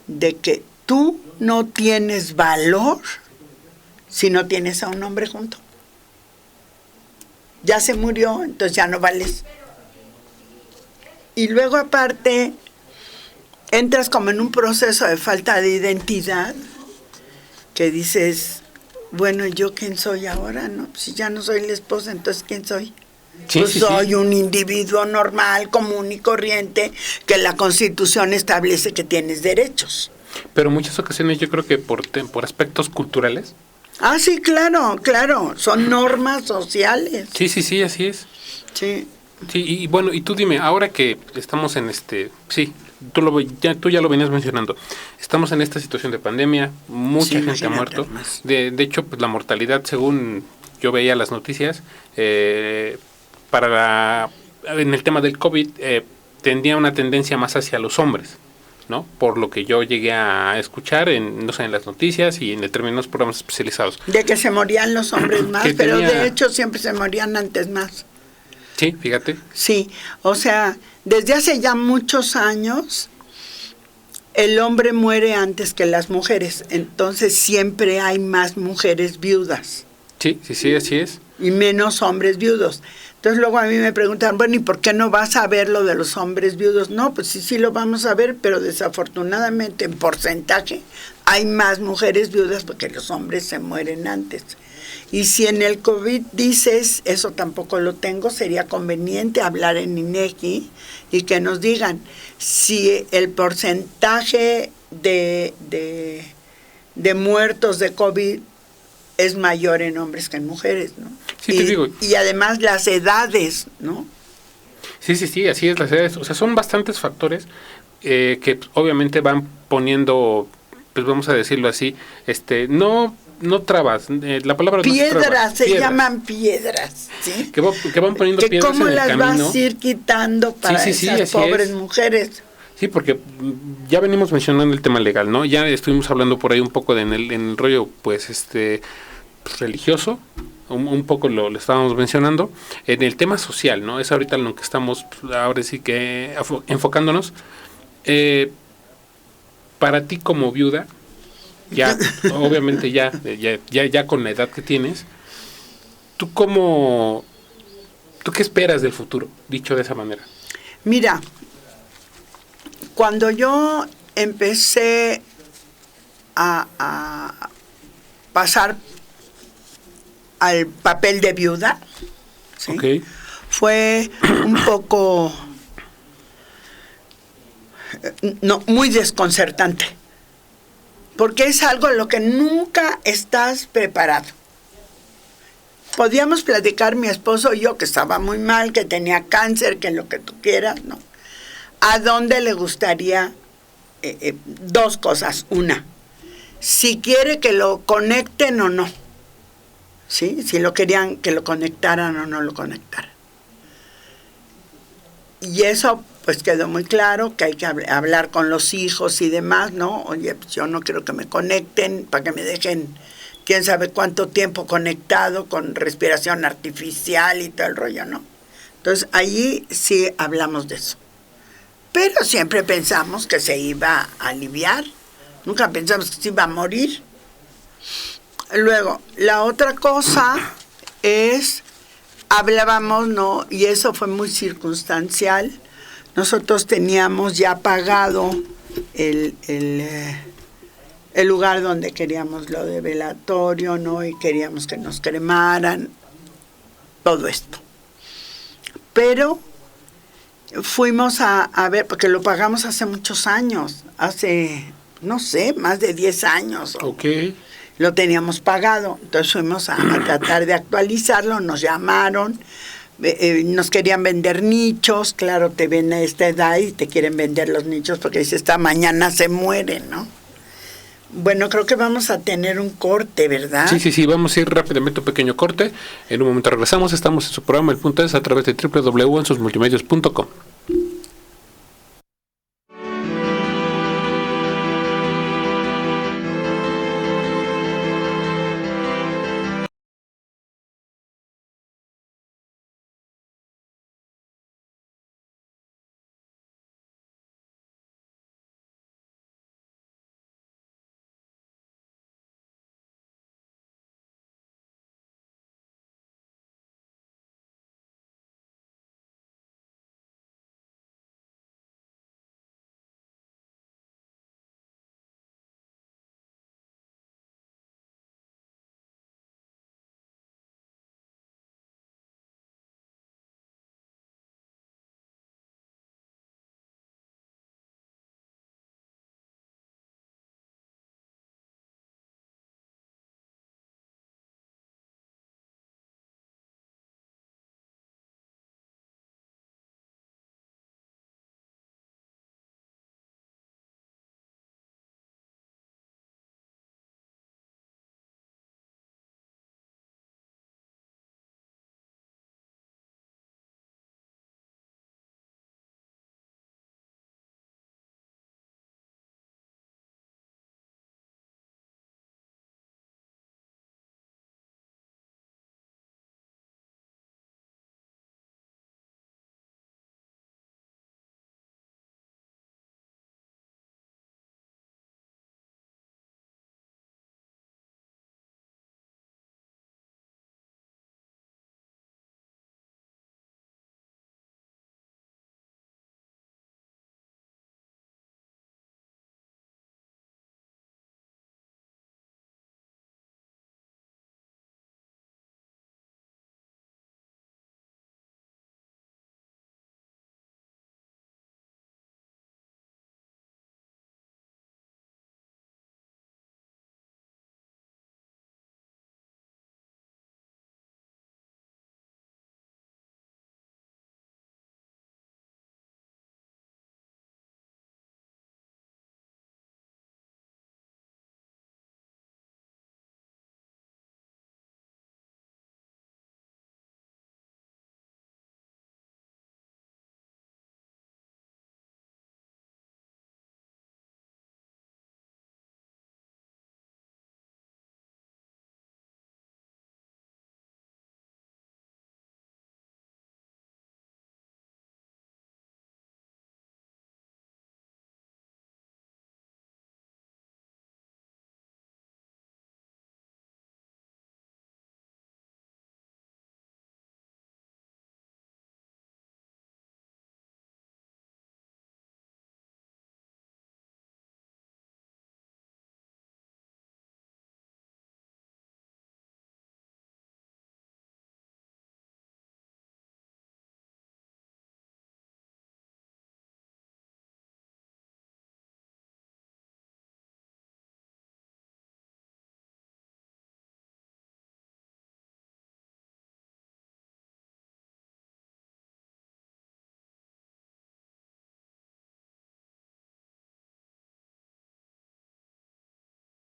Speaker 2: de que tú no tienes valor si no tienes a un hombre junto. Ya se murió, entonces ya no vales. Y luego aparte entras como en un proceso de falta de identidad que dices, bueno, ¿yo quién soy ahora? No, si ya no soy la esposa, entonces ¿quién soy?
Speaker 1: Sí,
Speaker 2: Pues
Speaker 1: sí,
Speaker 2: soy
Speaker 1: sí.
Speaker 2: un individuo normal, común y corriente, que la Constitución establece que tienes derechos.
Speaker 1: Pero en muchas ocasiones yo creo que por aspectos culturales.
Speaker 2: Ah, sí, claro, claro, son normas sociales.
Speaker 1: Sí, sí, sí, así es.
Speaker 2: Sí.
Speaker 1: Sí, y bueno, y tú dime, ahora que estamos en sí, tú ya lo venías mencionando, estamos en esta situación de pandemia,
Speaker 2: Sí,
Speaker 1: mucha gente ha
Speaker 2: imagínate
Speaker 1: muerto,
Speaker 2: más.
Speaker 1: de hecho, pues la mortalidad, según yo veía las noticias, para en el tema del COVID, tendría una tendencia más hacia los hombres, ¿no? Por lo que yo llegué a escuchar no sé, en las noticias y en determinados programas especializados.
Speaker 2: De que se morían los hombres más,
Speaker 1: Que
Speaker 2: pero de
Speaker 1: tenía,
Speaker 2: hecho siempre se morían antes más.
Speaker 1: sí, fíjate,
Speaker 2: Sí, o sea, desde hace ya muchos años el hombre muere antes que las mujeres, entonces siempre hay más mujeres viudas
Speaker 1: sí, sí, sí, así es.
Speaker 2: y menos hombres viudos. Entonces luego a mí me preguntan, bueno, ¿y por qué no vas a ver lo de los hombres viudos? No, pues sí, sí lo vamos a ver, pero desafortunadamente en porcentaje hay más mujeres viudas porque los hombres se mueren antes. Y si en el COVID dices, eso tampoco lo tengo, sería conveniente hablar en INEGI y que nos digan si el porcentaje de muertos de COVID es mayor en hombres que en mujeres, ¿no?
Speaker 1: Sí, te digo.
Speaker 2: Y además las edades, ¿no?
Speaker 1: Sí, sí, sí, así es las edades. O sea, son bastantes factores que obviamente van poniendo, pues vamos a decirlo así, no trabas, la palabra no es trabas,
Speaker 2: Piedras, se llaman piedras, ¿sí?
Speaker 1: que van poniendo
Speaker 2: Que
Speaker 1: piedras
Speaker 2: cómo
Speaker 1: en el
Speaker 2: las vas
Speaker 1: camino.
Speaker 2: a ir quitando
Speaker 1: Sí,
Speaker 2: para
Speaker 1: sí, sí,
Speaker 2: esas
Speaker 1: así
Speaker 2: pobres
Speaker 1: es.
Speaker 2: mujeres.
Speaker 1: Sí, porque ya venimos mencionando el tema legal, ¿no? Ya estuvimos hablando por ahí un poco en el rollo, pues, pues, religioso, un poco lo estábamos mencionando. En el tema social, ¿no? Es ahorita en lo que estamos, pues, ahora sí que enfocándonos. Eh, para ti como viuda, ya, obviamente ya con la edad que tienes, ¿tú cómo, tú qué esperas del futuro, dicho de esa manera?
Speaker 2: Mira, cuando yo empecé a pasar al papel de viuda,
Speaker 1: Ok,
Speaker 2: ¿sí? Fue un poco, no, muy desconcertante, porque es algo en lo que nunca estás preparado. Podíamos platicar mi esposo y yo que estaba muy mal, que tenía cáncer, que lo que tú quieras, ¿no? ¿A dónde le gustaría? Dos cosas. Una, si quiere que lo conecten o no, ¿sí? Si lo querían que lo conectaran o no lo conectaran. Y eso pues quedó muy claro, que hay que hablar con los hijos y demás, ¿no? Oye, pues yo no quiero que me conecten para que me dejen quién sabe cuánto tiempo conectado con respiración artificial y todo el rollo, ¿no? Entonces allí sí hablamos de eso. Pero siempre pensamos que se iba a aliviar, nunca pensamos que se iba a morir. Luego, la otra cosa es, hablábamos, ¿no? Y eso fue muy circunstancial. Nosotros teníamos ya pagado el lugar donde queríamos lo de velatorio, ¿no? Y queríamos que nos cremaran, todo esto. Pero fuimos a ver, porque lo pagamos hace muchos años, hace, no sé, más de 10 años.
Speaker 1: ok.
Speaker 2: Lo teníamos pagado, entonces fuimos a tratar de actualizarlo, nos llamaron, nos querían vender nichos, claro, te ven a esta edad y te quieren vender los nichos porque dice, esta mañana se muere, ¿no? Bueno, creo que vamos a tener un corte, ¿verdad?
Speaker 1: Sí, sí, sí, vamos a ir rápidamente a un pequeño corte. En un momento regresamos, estamos en su programa El Punto Es a través de www.ensosmultimedios.com.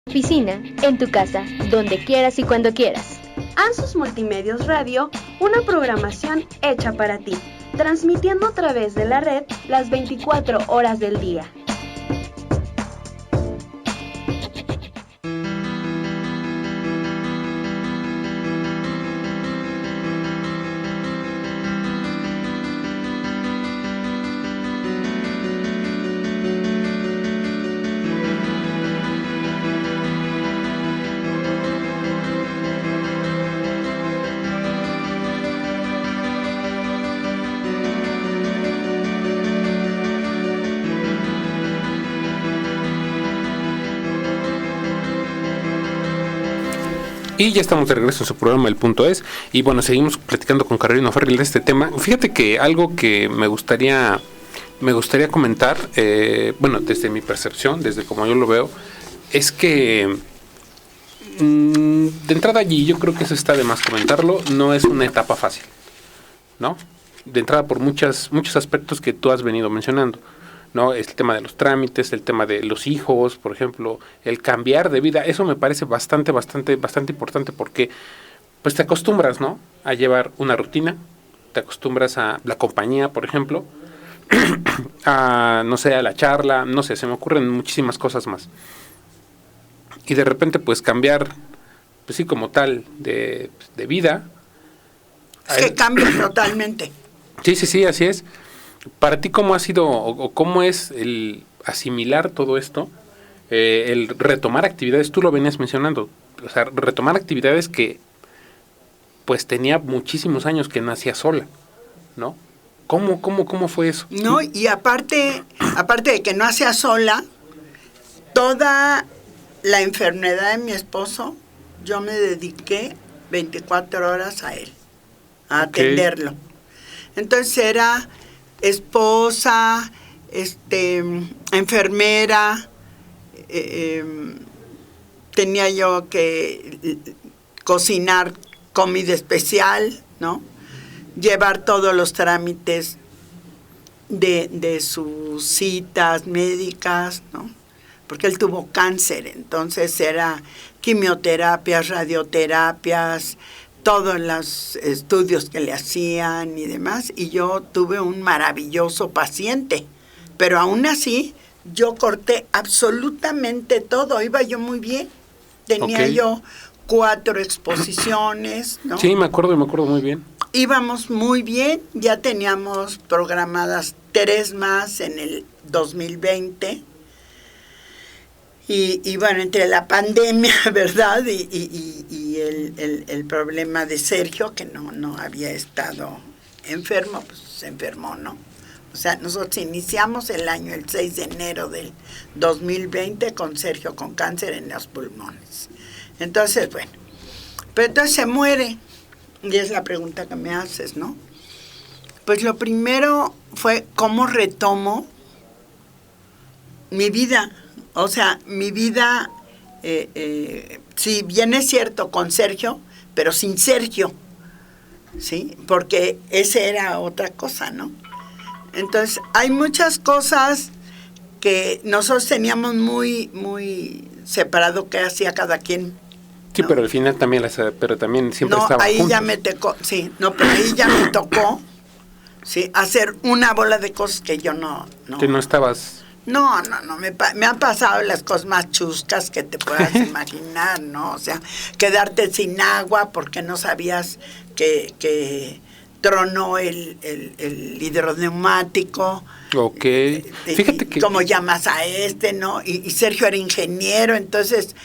Speaker 3: Oficina, en tu casa, donde quieras y cuando quieras.
Speaker 4: Ansus Multimedios Radio, una programación hecha para ti, transmitiendo a través de la red las 24 horas del día.
Speaker 1: Y ya estamos de regreso en su programa El Punto Es. Y bueno, seguimos platicando con Carolina O'Farrill de este tema. Fíjate que algo que me gustaría comentar, bueno, desde mi percepción, desde como yo lo veo, es que de entrada allí, yo creo que eso está de más comentarlo, no es una etapa fácil, ¿no? De entrada por muchos aspectos que tú has venido mencionando, ¿no? El tema de los trámites, el tema de los hijos, por ejemplo, el cambiar de vida, eso me parece bastante importante porque pues te acostumbras, ¿no? A llevar una rutina, te acostumbras a la compañía, por ejemplo, a, no sé, a la charla, no sé, se me ocurren muchísimas cosas más. Y de repente pues cambiar, pues sí, como tal, de vida.
Speaker 2: Es que cambia totalmente.
Speaker 1: Sí, así es. Para ti, ¿cómo ha sido o cómo es el asimilar todo esto? El retomar actividades, tú lo venías mencionando, o sea, retomar actividades que pues tenía muchísimos años que no hacía sola, ¿no? ¿Cómo fue eso?
Speaker 2: No, y aparte de que no hacía sola, toda la enfermedad de mi esposo, yo me dediqué 24 horas a él, a atenderlo. Entonces era esposa, enfermera, tenía yo que cocinar comida especial, ¿no? Llevar todos los trámites de sus citas médicas, ¿no? Porque él tuvo cáncer, entonces era quimioterapias, radioterapias, todos los estudios que le hacían y demás, y yo tuve un maravilloso paciente, pero aún así yo corté absolutamente todo, iba yo muy bien, tenía yo 4 exposiciones, ¿no?
Speaker 1: Sí, me acuerdo muy bien.
Speaker 2: Íbamos muy bien, ya teníamos programadas 3 más en el 2020, y bueno, entre la pandemia, ¿verdad? Y el problema de Sergio, que no había estado enfermo, pues se enfermó, ¿no? O sea, nosotros iniciamos el año el 6 de enero del 2020 con Sergio con cáncer en los pulmones. Entonces, bueno, pero entonces se muere, y es la pregunta que me haces, ¿no? Pues lo primero fue cómo retomo mi vida. O sea, mi vida, si bien es cierto, con Sergio, pero sin Sergio, ¿sí? Porque ese era otra cosa, ¿no? Entonces, hay muchas cosas que nosotros teníamos muy separado qué hacía cada quien.
Speaker 1: Sí, ¿no? Pero al final también, pero también siempre estaba
Speaker 2: ahí
Speaker 1: juntos.
Speaker 2: Ya me tocó, sí, no, pero ahí ya me tocó, sí, hacer una bola de cosas que yo no.
Speaker 1: Que no estabas.
Speaker 2: No, me han pasado las cosas más chuscas que te puedas imaginar, ¿no? O sea, quedarte sin agua porque no sabías que tronó el hidroneumático.
Speaker 1: Ok. Fíjate que...
Speaker 2: ¿Cómo llamas a ¿no? Y Sergio era ingeniero, entonces,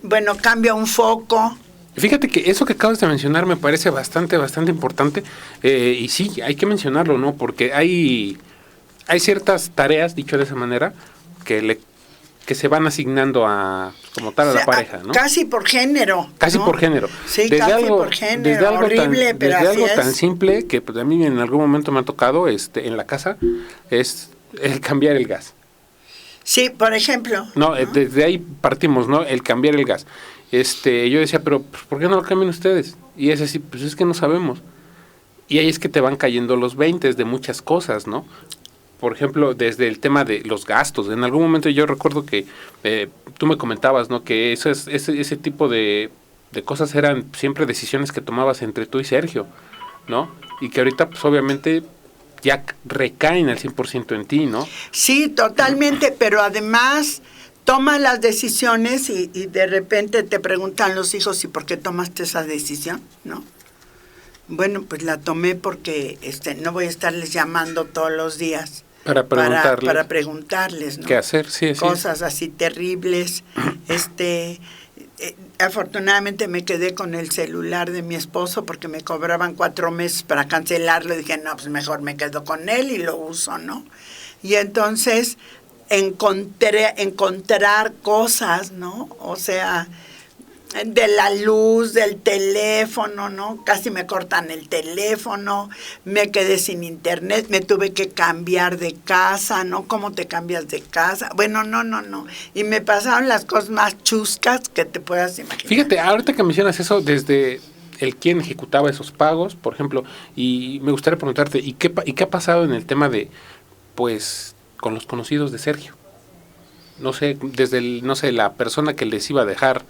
Speaker 2: bueno, cambia un foco.
Speaker 1: Fíjate que eso que acabas de mencionar me parece bastante importante, y sí, hay que mencionarlo, ¿no? Porque hay ciertas tareas, dicho de esa manera, que se van asignando a, como tal, a la pareja, ¿no?
Speaker 2: Casi por género.
Speaker 1: Casi, ¿no? Por género.
Speaker 2: Sí, casi por género, desde algo horrible, pero
Speaker 1: desde
Speaker 2: así
Speaker 1: algo
Speaker 2: es.
Speaker 1: Tan simple que pues, a mí en algún momento me ha tocado en la casa, es el cambiar el gas.
Speaker 2: Sí, por ejemplo.
Speaker 1: No, desde ahí partimos, ¿no? El cambiar el gas. Yo decía, pero ¿por qué no lo cambian ustedes? Y es así, pues es que no sabemos. Y ahí es que te van cayendo los 20 de muchas cosas, ¿no? por ejemplo, desde el tema de los gastos. En algún momento yo recuerdo que tú me comentabas, ¿no? Que ese tipo de cosas eran siempre decisiones que tomabas entre tú y Sergio, ¿no? Y que ahorita, pues obviamente, ya recaen al 100% en ti, ¿no?
Speaker 2: Sí, totalmente, pero además tomas las decisiones y de repente te preguntan los hijos, ¿y por qué tomaste esa decisión? ¿No? Bueno, pues la tomé porque no voy a estarles llamando todos los días
Speaker 1: para
Speaker 2: preguntarles, ¿no?
Speaker 1: ¿Qué hacer? Sí,
Speaker 2: cosas así terribles. Afortunadamente me quedé con el celular de mi esposo porque me cobraban 4 meses para cancelarlo y dije, no, pues mejor me quedo con él y lo uso, ¿no? Y entonces encontrar cosas, ¿no? O sea, de la luz, del teléfono, ¿no? Casi me cortan el teléfono, me quedé sin internet, me tuve que cambiar de casa, ¿no? ¿Cómo te cambias de casa? Bueno, no. Y me pasaron las cosas más chuscas que te puedas imaginar.
Speaker 1: Fíjate, ahorita que mencionas eso, desde el quién ejecutaba esos pagos, por ejemplo, y me gustaría preguntarte, ¿y qué ha pasado en el tema de, pues, con los conocidos de Sergio? No sé, desde la persona que les iba a dejar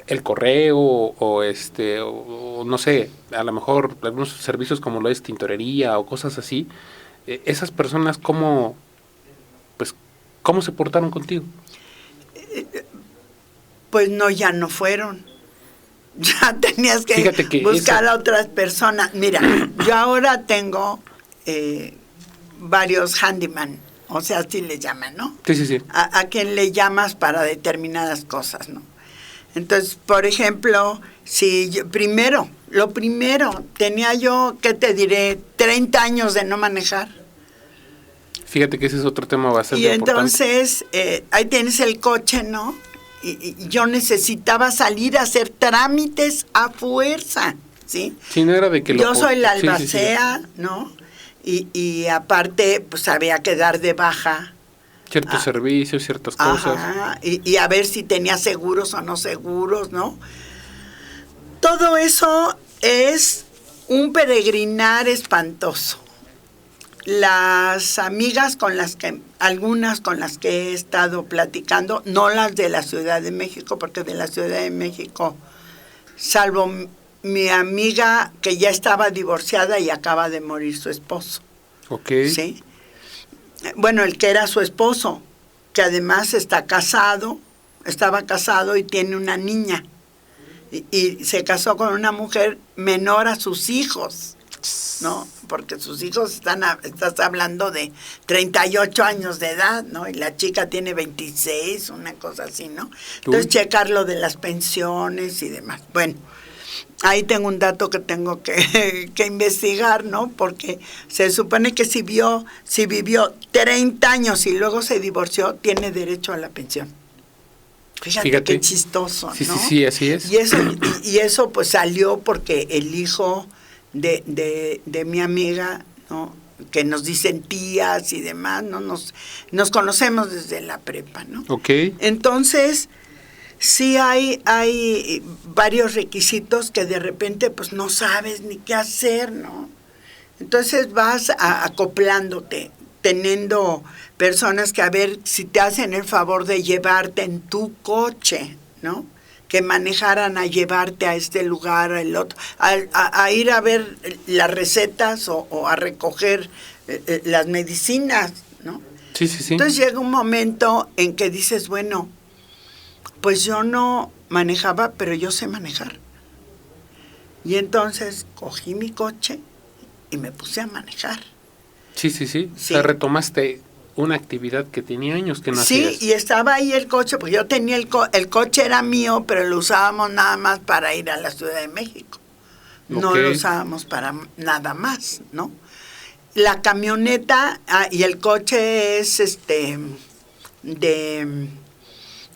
Speaker 1: el correo o no sé, a lo mejor algunos servicios como lo es tintorería o cosas así, esas personas cómo se portaron contigo.
Speaker 2: Pues no, ya no fueron. Ya tenías que buscar a otras personas. Mira, yo ahora tengo varios handyman, o sea, así le llaman, ¿no?
Speaker 1: Sí.
Speaker 2: A quien le llamas para determinadas cosas, ¿no? Entonces, por ejemplo, si yo, lo primero, tenía yo, ¿qué te diré? 30 años de no manejar.
Speaker 1: Fíjate que ese es otro tema bastante importante.
Speaker 2: Y entonces, ahí tienes el coche, ¿no? Y yo necesitaba salir a hacer trámites a fuerza, ¿sí?
Speaker 1: Sí, no era de que
Speaker 2: yo soy la albacea, sí. ¿No? Y aparte, pues había que dar de baja
Speaker 1: ciertos servicios, ciertas cosas.
Speaker 2: Y a ver si tenía seguros o no seguros, ¿no? Todo eso es un peregrinar espantoso. Las amigas algunas con las que he estado platicando, no las de la Ciudad de México, porque de la Ciudad de México, salvo mi amiga que ya estaba divorciada y acaba de morir su esposo.
Speaker 1: Ok.
Speaker 2: ¿Sí? Bueno, el que era su esposo, que además estaba casado y tiene una niña. Y se casó con una mujer menor a sus hijos, ¿no? Porque sus hijos estás hablando de 38 años de edad, ¿no? Y la chica tiene 26, una cosa así, ¿no? Entonces, checar lo de las pensiones y demás. Bueno, ahí tengo un dato que tengo que investigar, ¿no? Porque se supone que si vivió 30 años y luego se divorció, tiene derecho a la pensión. Fíjate. Qué chistoso, ¿no?
Speaker 1: Sí, así es.
Speaker 2: Y eso pues salió porque el hijo de mi amiga, ¿no? Que nos dicen tías y demás, ¿no? Nos conocemos desde la prepa, ¿no?
Speaker 1: Ok.
Speaker 2: Entonces, sí hay varios requisitos que de repente pues no sabes ni qué hacer, ¿no? Entonces vas acoplándote, teniendo personas que a ver si te hacen el favor de llevarte en tu coche, ¿no? Que manejaran a llevarte a este lugar, al otro, a ir a ver las recetas o a recoger las medicinas, ¿no?
Speaker 1: Sí.
Speaker 2: Entonces llega un momento en que dices, bueno, pues yo no manejaba, pero yo sé manejar. Y entonces cogí mi coche y me puse a manejar.
Speaker 1: Sí. O sea, retomaste una actividad que tenía años que no hacías.
Speaker 2: Sí, y estaba ahí el coche, porque yo tenía el coche era mío, pero lo usábamos nada más para ir a la Ciudad de México. No lo usábamos para nada más, ¿no? La camioneta y el coche es de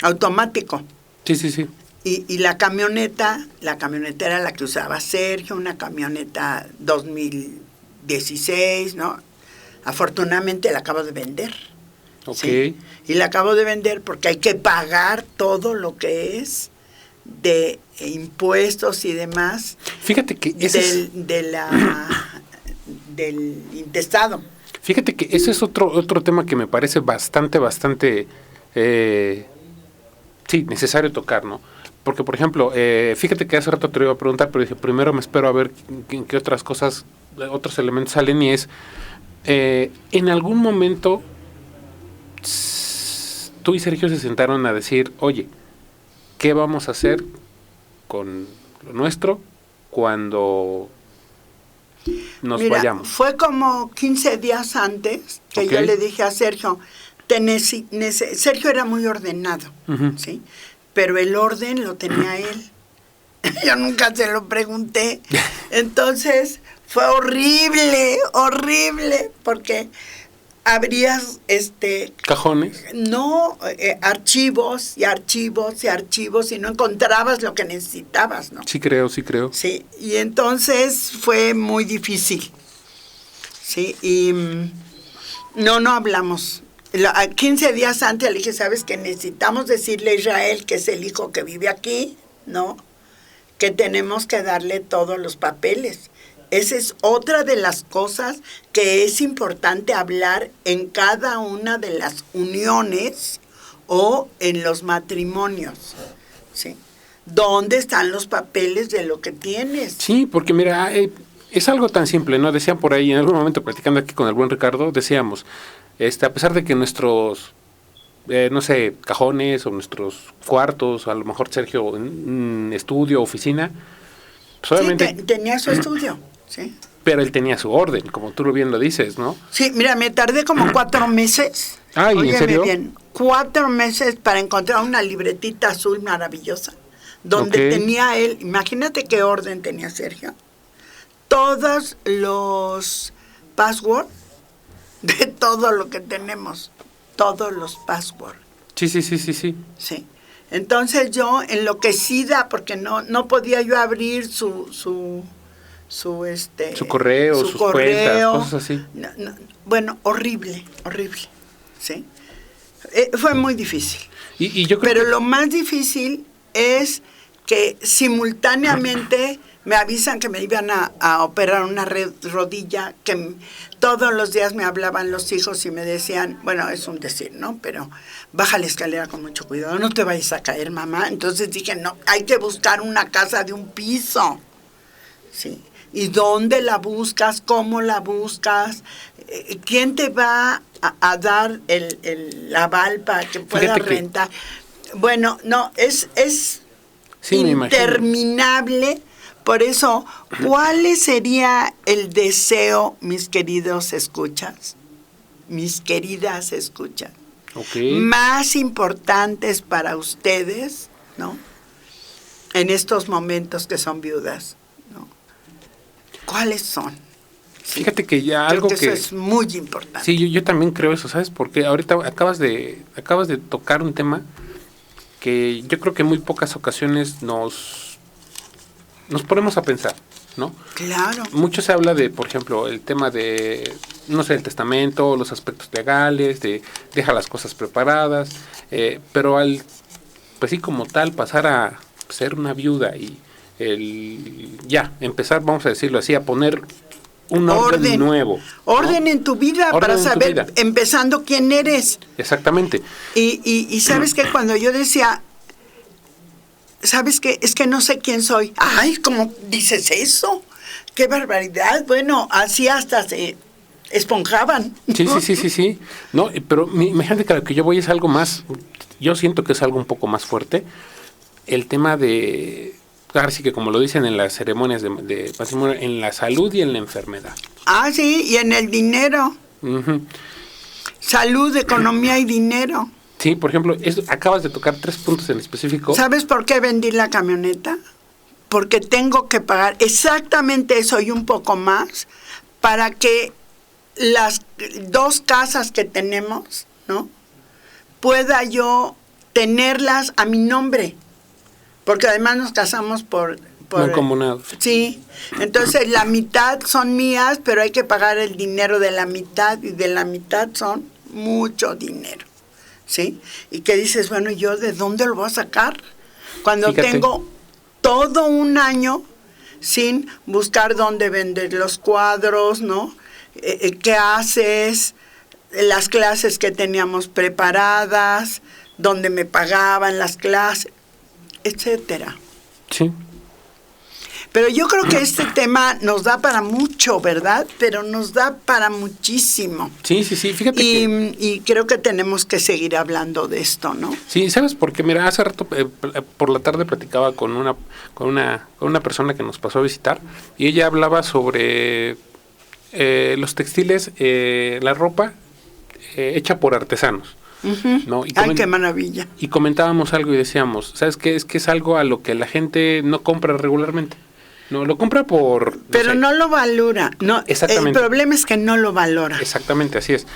Speaker 2: automático.
Speaker 1: Sí.
Speaker 2: Y la camioneta era la que usaba Sergio, una camioneta 2016, ¿no? Afortunadamente la acabo de vender.
Speaker 1: Ok.
Speaker 2: ¿Sí? Y la acabo de vender porque hay que pagar todo lo que es de impuestos y demás.
Speaker 1: Fíjate que
Speaker 2: del intestado.
Speaker 1: Fíjate que ese es otro tema que me parece bastante, sí, necesario tocar, ¿no? Porque, por ejemplo, fíjate que hace rato te lo iba a preguntar, pero dije, primero me espero a ver qué otras cosas, otros elementos salen, y es, en algún momento, tú y Sergio se sentaron a decir, oye, ¿qué vamos a hacer con lo nuestro cuando nos vayamos?
Speaker 2: Fue como 15 días antes que yo le dije a Sergio, Sergio era muy ordenado, ¿sí? Pero el orden lo tenía él. Yo nunca se lo pregunté. Entonces fue horrible, porque abrías
Speaker 1: cajones.
Speaker 2: No, archivos y no encontrabas lo que necesitabas, ¿no?
Speaker 1: Sí creo.
Speaker 2: Sí, y entonces fue muy difícil. Sí, y no hablamos. 15 días antes le dije, ¿sabes qué? Necesitamos decirle a Israel, que es el hijo que vive aquí, ¿no? Que tenemos que darle todos los papeles. Esa es otra de las cosas que es importante hablar en cada una de las uniones o en los matrimonios, ¿sí? ¿Dónde están los papeles de lo que tienes?
Speaker 1: Sí, porque mira, es algo tan simple, ¿no? Decían por ahí, en algún momento platicando aquí con el buen Ricardo, decíamos, a pesar de que nuestros, no sé, cajones o nuestros cuartos, a lo mejor Sergio en estudio, oficina, pues obviamente...
Speaker 2: Sí, tenía su estudio, sí.
Speaker 1: Pero él tenía su orden, como tú bien lo dices, ¿no?
Speaker 2: Sí, mira, me tardé como 4 meses.
Speaker 1: Ay, ¿en serio?
Speaker 2: Bien, 4 meses para encontrar una libretita azul maravillosa, donde tenía él, imagínate qué orden tenía Sergio, todos los passwords de todo lo que tenemos, todos los passwords.
Speaker 1: Sí.
Speaker 2: Sí. Entonces yo enloquecida porque no podía yo abrir su
Speaker 1: correo, sus cuentas, cosas así.
Speaker 2: Bueno, horrible, ¿sí? Fue muy difícil.
Speaker 1: Y yo creo
Speaker 2: Pero lo más difícil es que simultáneamente me avisan que me iban a operar una rodilla, que todos los días me hablaban los hijos y me decían, bueno, es un decir, ¿no? Pero baja la escalera con mucho cuidado, no te vayas a caer, mamá. Entonces dije, no, hay que buscar una casa de un piso, ¿sí? ¿Y dónde la buscas? ¿Cómo la buscas? ¿Quién te va a dar el aval para que pueda rentar? Bueno, no, es
Speaker 1: sí,
Speaker 2: interminable. Por eso, ¿cuál sería el deseo, mis queridos escuchas? Mis queridas escuchas. Más importantes para ustedes, ¿no? En estos momentos que son viudas, ¿no? ¿Cuáles son?
Speaker 1: Fíjate que ya algo que
Speaker 2: eso es muy importante.
Speaker 1: Sí, yo también creo eso, ¿sabes? Porque ahorita acabas de tocar un tema que yo creo que en muy pocas ocasiones nos ponemos a pensar, ¿no?
Speaker 2: Claro.
Speaker 1: Mucho se habla de, por ejemplo, el tema de, no sé, el testamento, los aspectos legales, de deja las cosas preparadas, pero al, pues sí, como tal, pasar a ser una viuda y empezar, vamos a decirlo así, a poner un orden nuevo.
Speaker 2: Orden, ¿no? En tu vida, orden para saber, empezando quién eres.
Speaker 1: Exactamente.
Speaker 2: Y sabes que cuando yo decía, ¿sabes qué? Es que no sé quién soy. Ay, ¿cómo dices eso? ¡Qué barbaridad! Bueno, así hasta se esponjaban.
Speaker 1: Sí. No, pero imagínate que lo que yo voy es algo más, yo siento que es algo un poco más fuerte. El tema de, ahora sí que como lo dicen en las ceremonias de matrimonio, en la salud y en la enfermedad.
Speaker 2: Ah, sí, y en el dinero. Salud, economía y dinero.
Speaker 1: Sí, por ejemplo, acabas de tocar 3 puntos en específico.
Speaker 2: ¿Sabes por qué vendí la camioneta? Porque tengo que pagar exactamente eso y un poco más para que las 2 casas que tenemos, ¿no? Pueda yo tenerlas a mi nombre. Porque además nos casamos por
Speaker 1: mancomunado.
Speaker 2: Sí, entonces la mitad son mías, pero hay que pagar el dinero de la mitad y de la mitad son mucho dinero, ¿sí? Y que dices, bueno, ¿yo de dónde lo voy a sacar? Cuando tengo todo un año sin buscar dónde vender los cuadros, ¿no? qué haces, las clases que teníamos preparadas, dónde me pagaban las clases, etcétera.
Speaker 1: Sí.
Speaker 2: Pero yo creo que este tema nos da para mucho, ¿verdad? Pero nos da para muchísimo.
Speaker 1: Sí, fíjate que...
Speaker 2: Y creo que tenemos que seguir hablando de esto, ¿no?
Speaker 1: Sí, ¿sabes por qué? Mira, hace rato por la tarde platicaba con una persona que nos pasó a visitar y ella hablaba sobre los textiles, la ropa hecha por artesanos.
Speaker 2: Uh-huh.
Speaker 1: ¿No?
Speaker 2: Ay, qué maravilla.
Speaker 1: Y comentábamos algo y decíamos, ¿sabes qué? Es que es algo a lo que la gente no compra regularmente. No, lo compra por...
Speaker 2: Pero no lo valora. No,
Speaker 1: exactamente.
Speaker 2: El problema es que no lo valora.
Speaker 1: Exactamente, así es.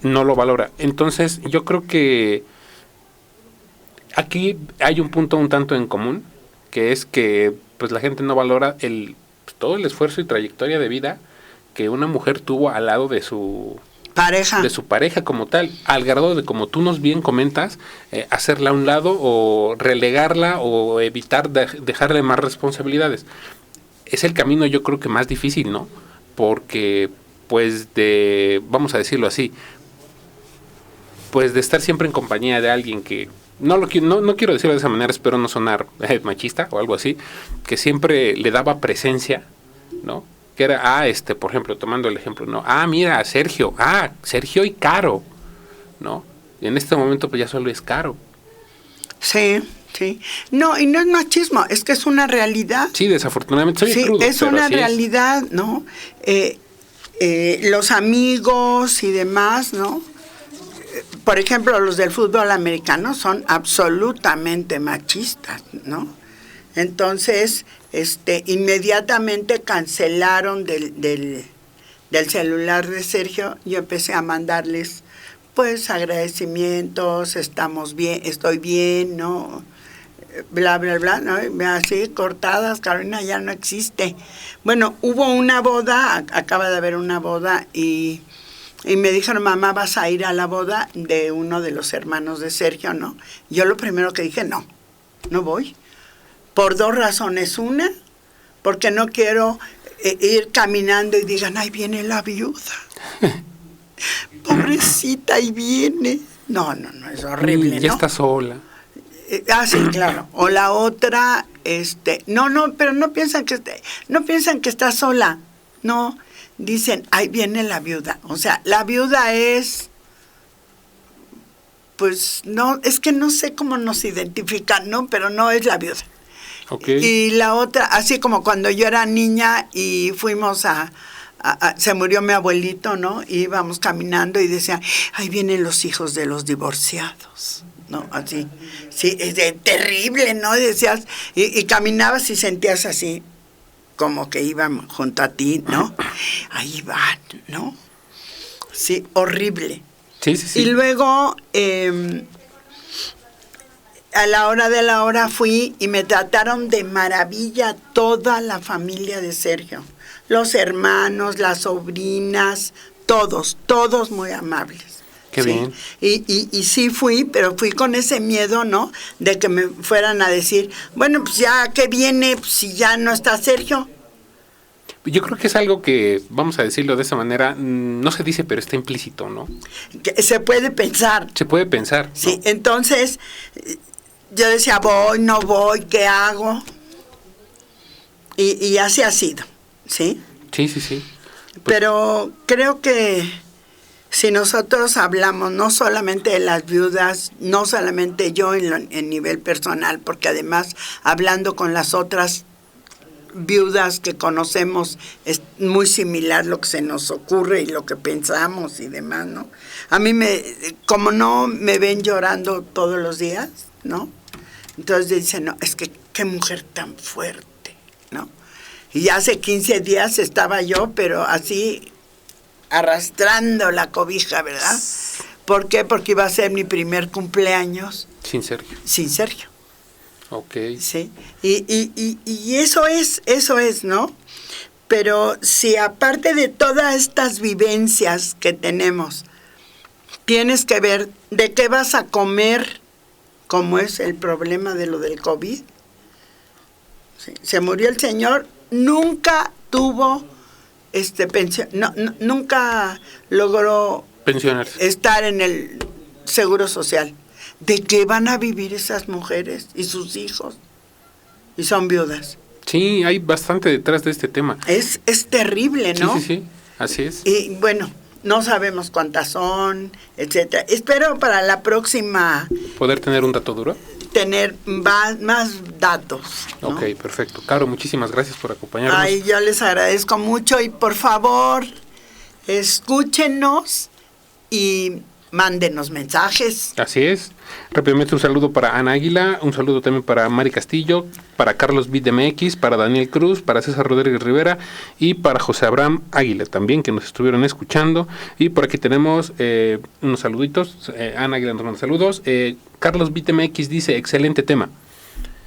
Speaker 1: No lo valora. Entonces, yo creo que aquí hay un punto un tanto en común, que es que pues la gente no valora todo el esfuerzo y trayectoria de vida que una mujer tuvo al lado de su pareja como tal, al grado de, como tú nos bien comentas, hacerla a un lado o relegarla o evitar dejarle más responsabilidades. Es el camino, yo creo que más difícil, ¿no? Porque, pues, vamos a decirlo así, pues de estar siempre en compañía de alguien que, no quiero decirlo de esa manera, espero no sonar machista o algo así, que siempre le daba presencia, ¿no? Que era, por ejemplo, tomando el ejemplo, ¿no? Mira, Sergio y Caro, ¿no? Y en este momento pues ya solo es Caro.
Speaker 2: Sí. No, y no es machismo, es que es una realidad.
Speaker 1: Sí, desafortunadamente soy crudo.
Speaker 2: Es una realidad, ¿no? Los amigos y demás, ¿no? Por ejemplo, los del fútbol americano son absolutamente machistas, ¿no? Entonces, inmediatamente cancelaron del celular de Sergio. Yo empecé a mandarles, pues, agradecimientos, estamos bien, estoy bien, ¿no? Bla, bla, bla, ¿no? Así, cortadas, Carolina ya no existe. Bueno, hubo una boda, acaba de haber una boda, y me dijeron, mamá, ¿vas a ir a la boda de uno de los hermanos de Sergio, no? Yo lo primero que dije, no voy. Por dos razones. Una, porque no quiero ir caminando y digan, ahí viene la viuda. Pobrecita, ahí viene. No, es horrible, ¿no?
Speaker 1: Ya está sola.
Speaker 2: Sí, claro. O la otra, pero no piensan que está sola. No, dicen, ahí viene la viuda. O sea, la viuda es, pues, no, es que no sé cómo nos identifican, ¿no? Pero no es la viuda.
Speaker 1: Okay.
Speaker 2: Y la otra, así como cuando yo era niña y fuimos se murió mi abuelito, ¿no? Y íbamos caminando y decían, ahí vienen los hijos de los divorciados, ¿no? Así, sí, es terrible, ¿no? Decías, y caminabas y sentías así, como que iban junto a ti, ¿no? Ahí van, ¿no? Sí, horrible.
Speaker 1: Sí.
Speaker 2: Y luego, a la hora de la hora fui y me trataron de maravilla toda la familia de Sergio. Los hermanos, las sobrinas, todos muy amables.
Speaker 1: Qué
Speaker 2: ¿sí?
Speaker 1: bien.
Speaker 2: Y sí fui, pero fui con ese miedo, ¿no? De que me fueran a decir, bueno, pues ya que viene, pues, si ya no está Sergio.
Speaker 1: Yo creo que es algo que, vamos a decirlo de esa manera, no se dice, pero está implícito, ¿no?
Speaker 2: Que se puede pensar.
Speaker 1: Se puede pensar, ¿no?
Speaker 2: Sí, entonces yo decía, voy, no voy, ¿qué hago? Y así ha sido, ¿sí?
Speaker 1: Sí.
Speaker 2: Pero creo que si nosotros hablamos no solamente de las viudas, no solamente yo en nivel personal, porque además hablando con las otras viudas que conocemos es muy similar lo que se nos ocurre y lo que pensamos y demás, ¿no? A mí como no me ven llorando todos los días, ¿no? Entonces dicen, no, es que qué mujer tan fuerte, ¿no? Y hace 15 días estaba yo, pero así arrastrando la cobija, ¿verdad? ¿Por qué? Porque iba a ser mi primer cumpleaños.
Speaker 1: Sin Sergio.
Speaker 2: Sin Sergio.
Speaker 1: Ok.
Speaker 2: Sí, y eso es, ¿no? Pero si aparte de todas estas vivencias que tenemos, tienes que ver de qué vas a comer, como es el problema de lo del COVID. Sí, se murió el señor, nunca tuvo nunca logró
Speaker 1: Pensionarse.
Speaker 2: estar en el Seguro Social. ¿De qué van a vivir esas mujeres y sus hijos? Y son viudas.
Speaker 1: Sí, hay bastante detrás de este tema.
Speaker 2: Es terrible, ¿no?
Speaker 1: Sí, así es.
Speaker 2: Y bueno, no sabemos cuántas son, etcétera. Espero para la próxima
Speaker 1: ¿Poder tener un dato duro?
Speaker 2: tener más datos, ¿no?
Speaker 1: Ok, perfecto. Caro, muchísimas gracias por acompañarnos.
Speaker 2: Ay, yo les agradezco mucho y por favor, escúchenos y mándenos mensajes.
Speaker 1: Así es. Rápidamente un saludo para Ana Águila, un saludo también para Mari Castillo, para Carlos BitMX, para Daniel Cruz, para César Rodríguez Rivera y para José Abraham Águila también, que nos estuvieron escuchando. Y por aquí tenemos unos saluditos. Ana Águila nos manda saludos. Carlos BitMX dice, excelente tema.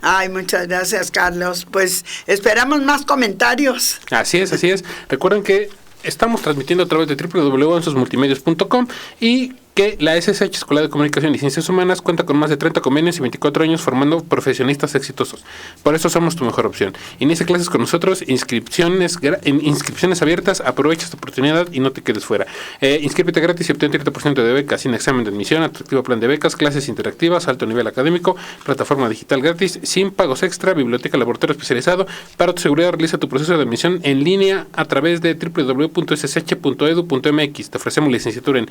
Speaker 2: Ay, muchas gracias, Carlos. Pues esperamos más comentarios.
Speaker 1: Así es. Recuerden que estamos transmitiendo a través de www.ansosmultimedios.com y que la SSH Escuela de Comunicación y Ciencias Humanas cuenta con más de 30 convenios y 24 años formando profesionistas exitosos. Por eso somos tu mejor opción. Inicia clases con nosotros, inscripciones abiertas, aprovecha esta oportunidad y no te quedes fuera. Inscríbete gratis y obtén 30% de becas sin examen de admisión, atractivo plan de becas, clases interactivas, alto nivel académico, plataforma digital gratis, sin pagos extra, biblioteca, laboratorio especializado. Para tu seguridad, realiza tu proceso de admisión en línea a través de www.ssh.edu.mx. Te ofrecemos licenciatura en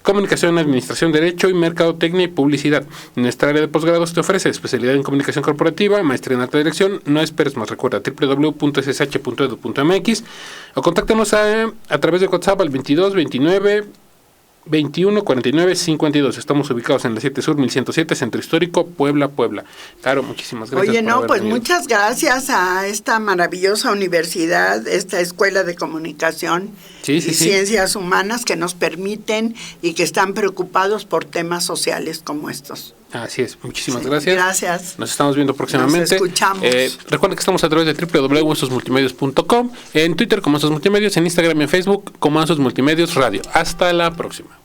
Speaker 1: Comunicación, Administración, Derecho y Mercadotecnia y Publicidad. Nuestra área de posgrados te ofrece especialidad en Comunicación Corporativa, maestría en Alta Dirección. No esperes más, recuerda www.ssh.edu.mx o contáctanos a través de WhatsApp al 22 29 21 49 52. Estamos ubicados en la 7 Sur 1107, Centro Histórico, Puebla. Claro, muchísimas gracias.
Speaker 2: Oye, pues muchas gracias a esta maravillosa universidad, esta Escuela de Comunicación y Ciencias Humanas que nos permiten y que están preocupados por temas sociales como estos.
Speaker 1: Así es, muchísimas gracias.
Speaker 2: Gracias.
Speaker 1: Nos estamos viendo próximamente.
Speaker 2: Nos escuchamos.
Speaker 1: Recuerden que estamos a través de www.ansosmultimedios.com, en Twitter como Ansos Multimedios, en Instagram y en Facebook como Ansos Multimedios Radio. Hasta la próxima.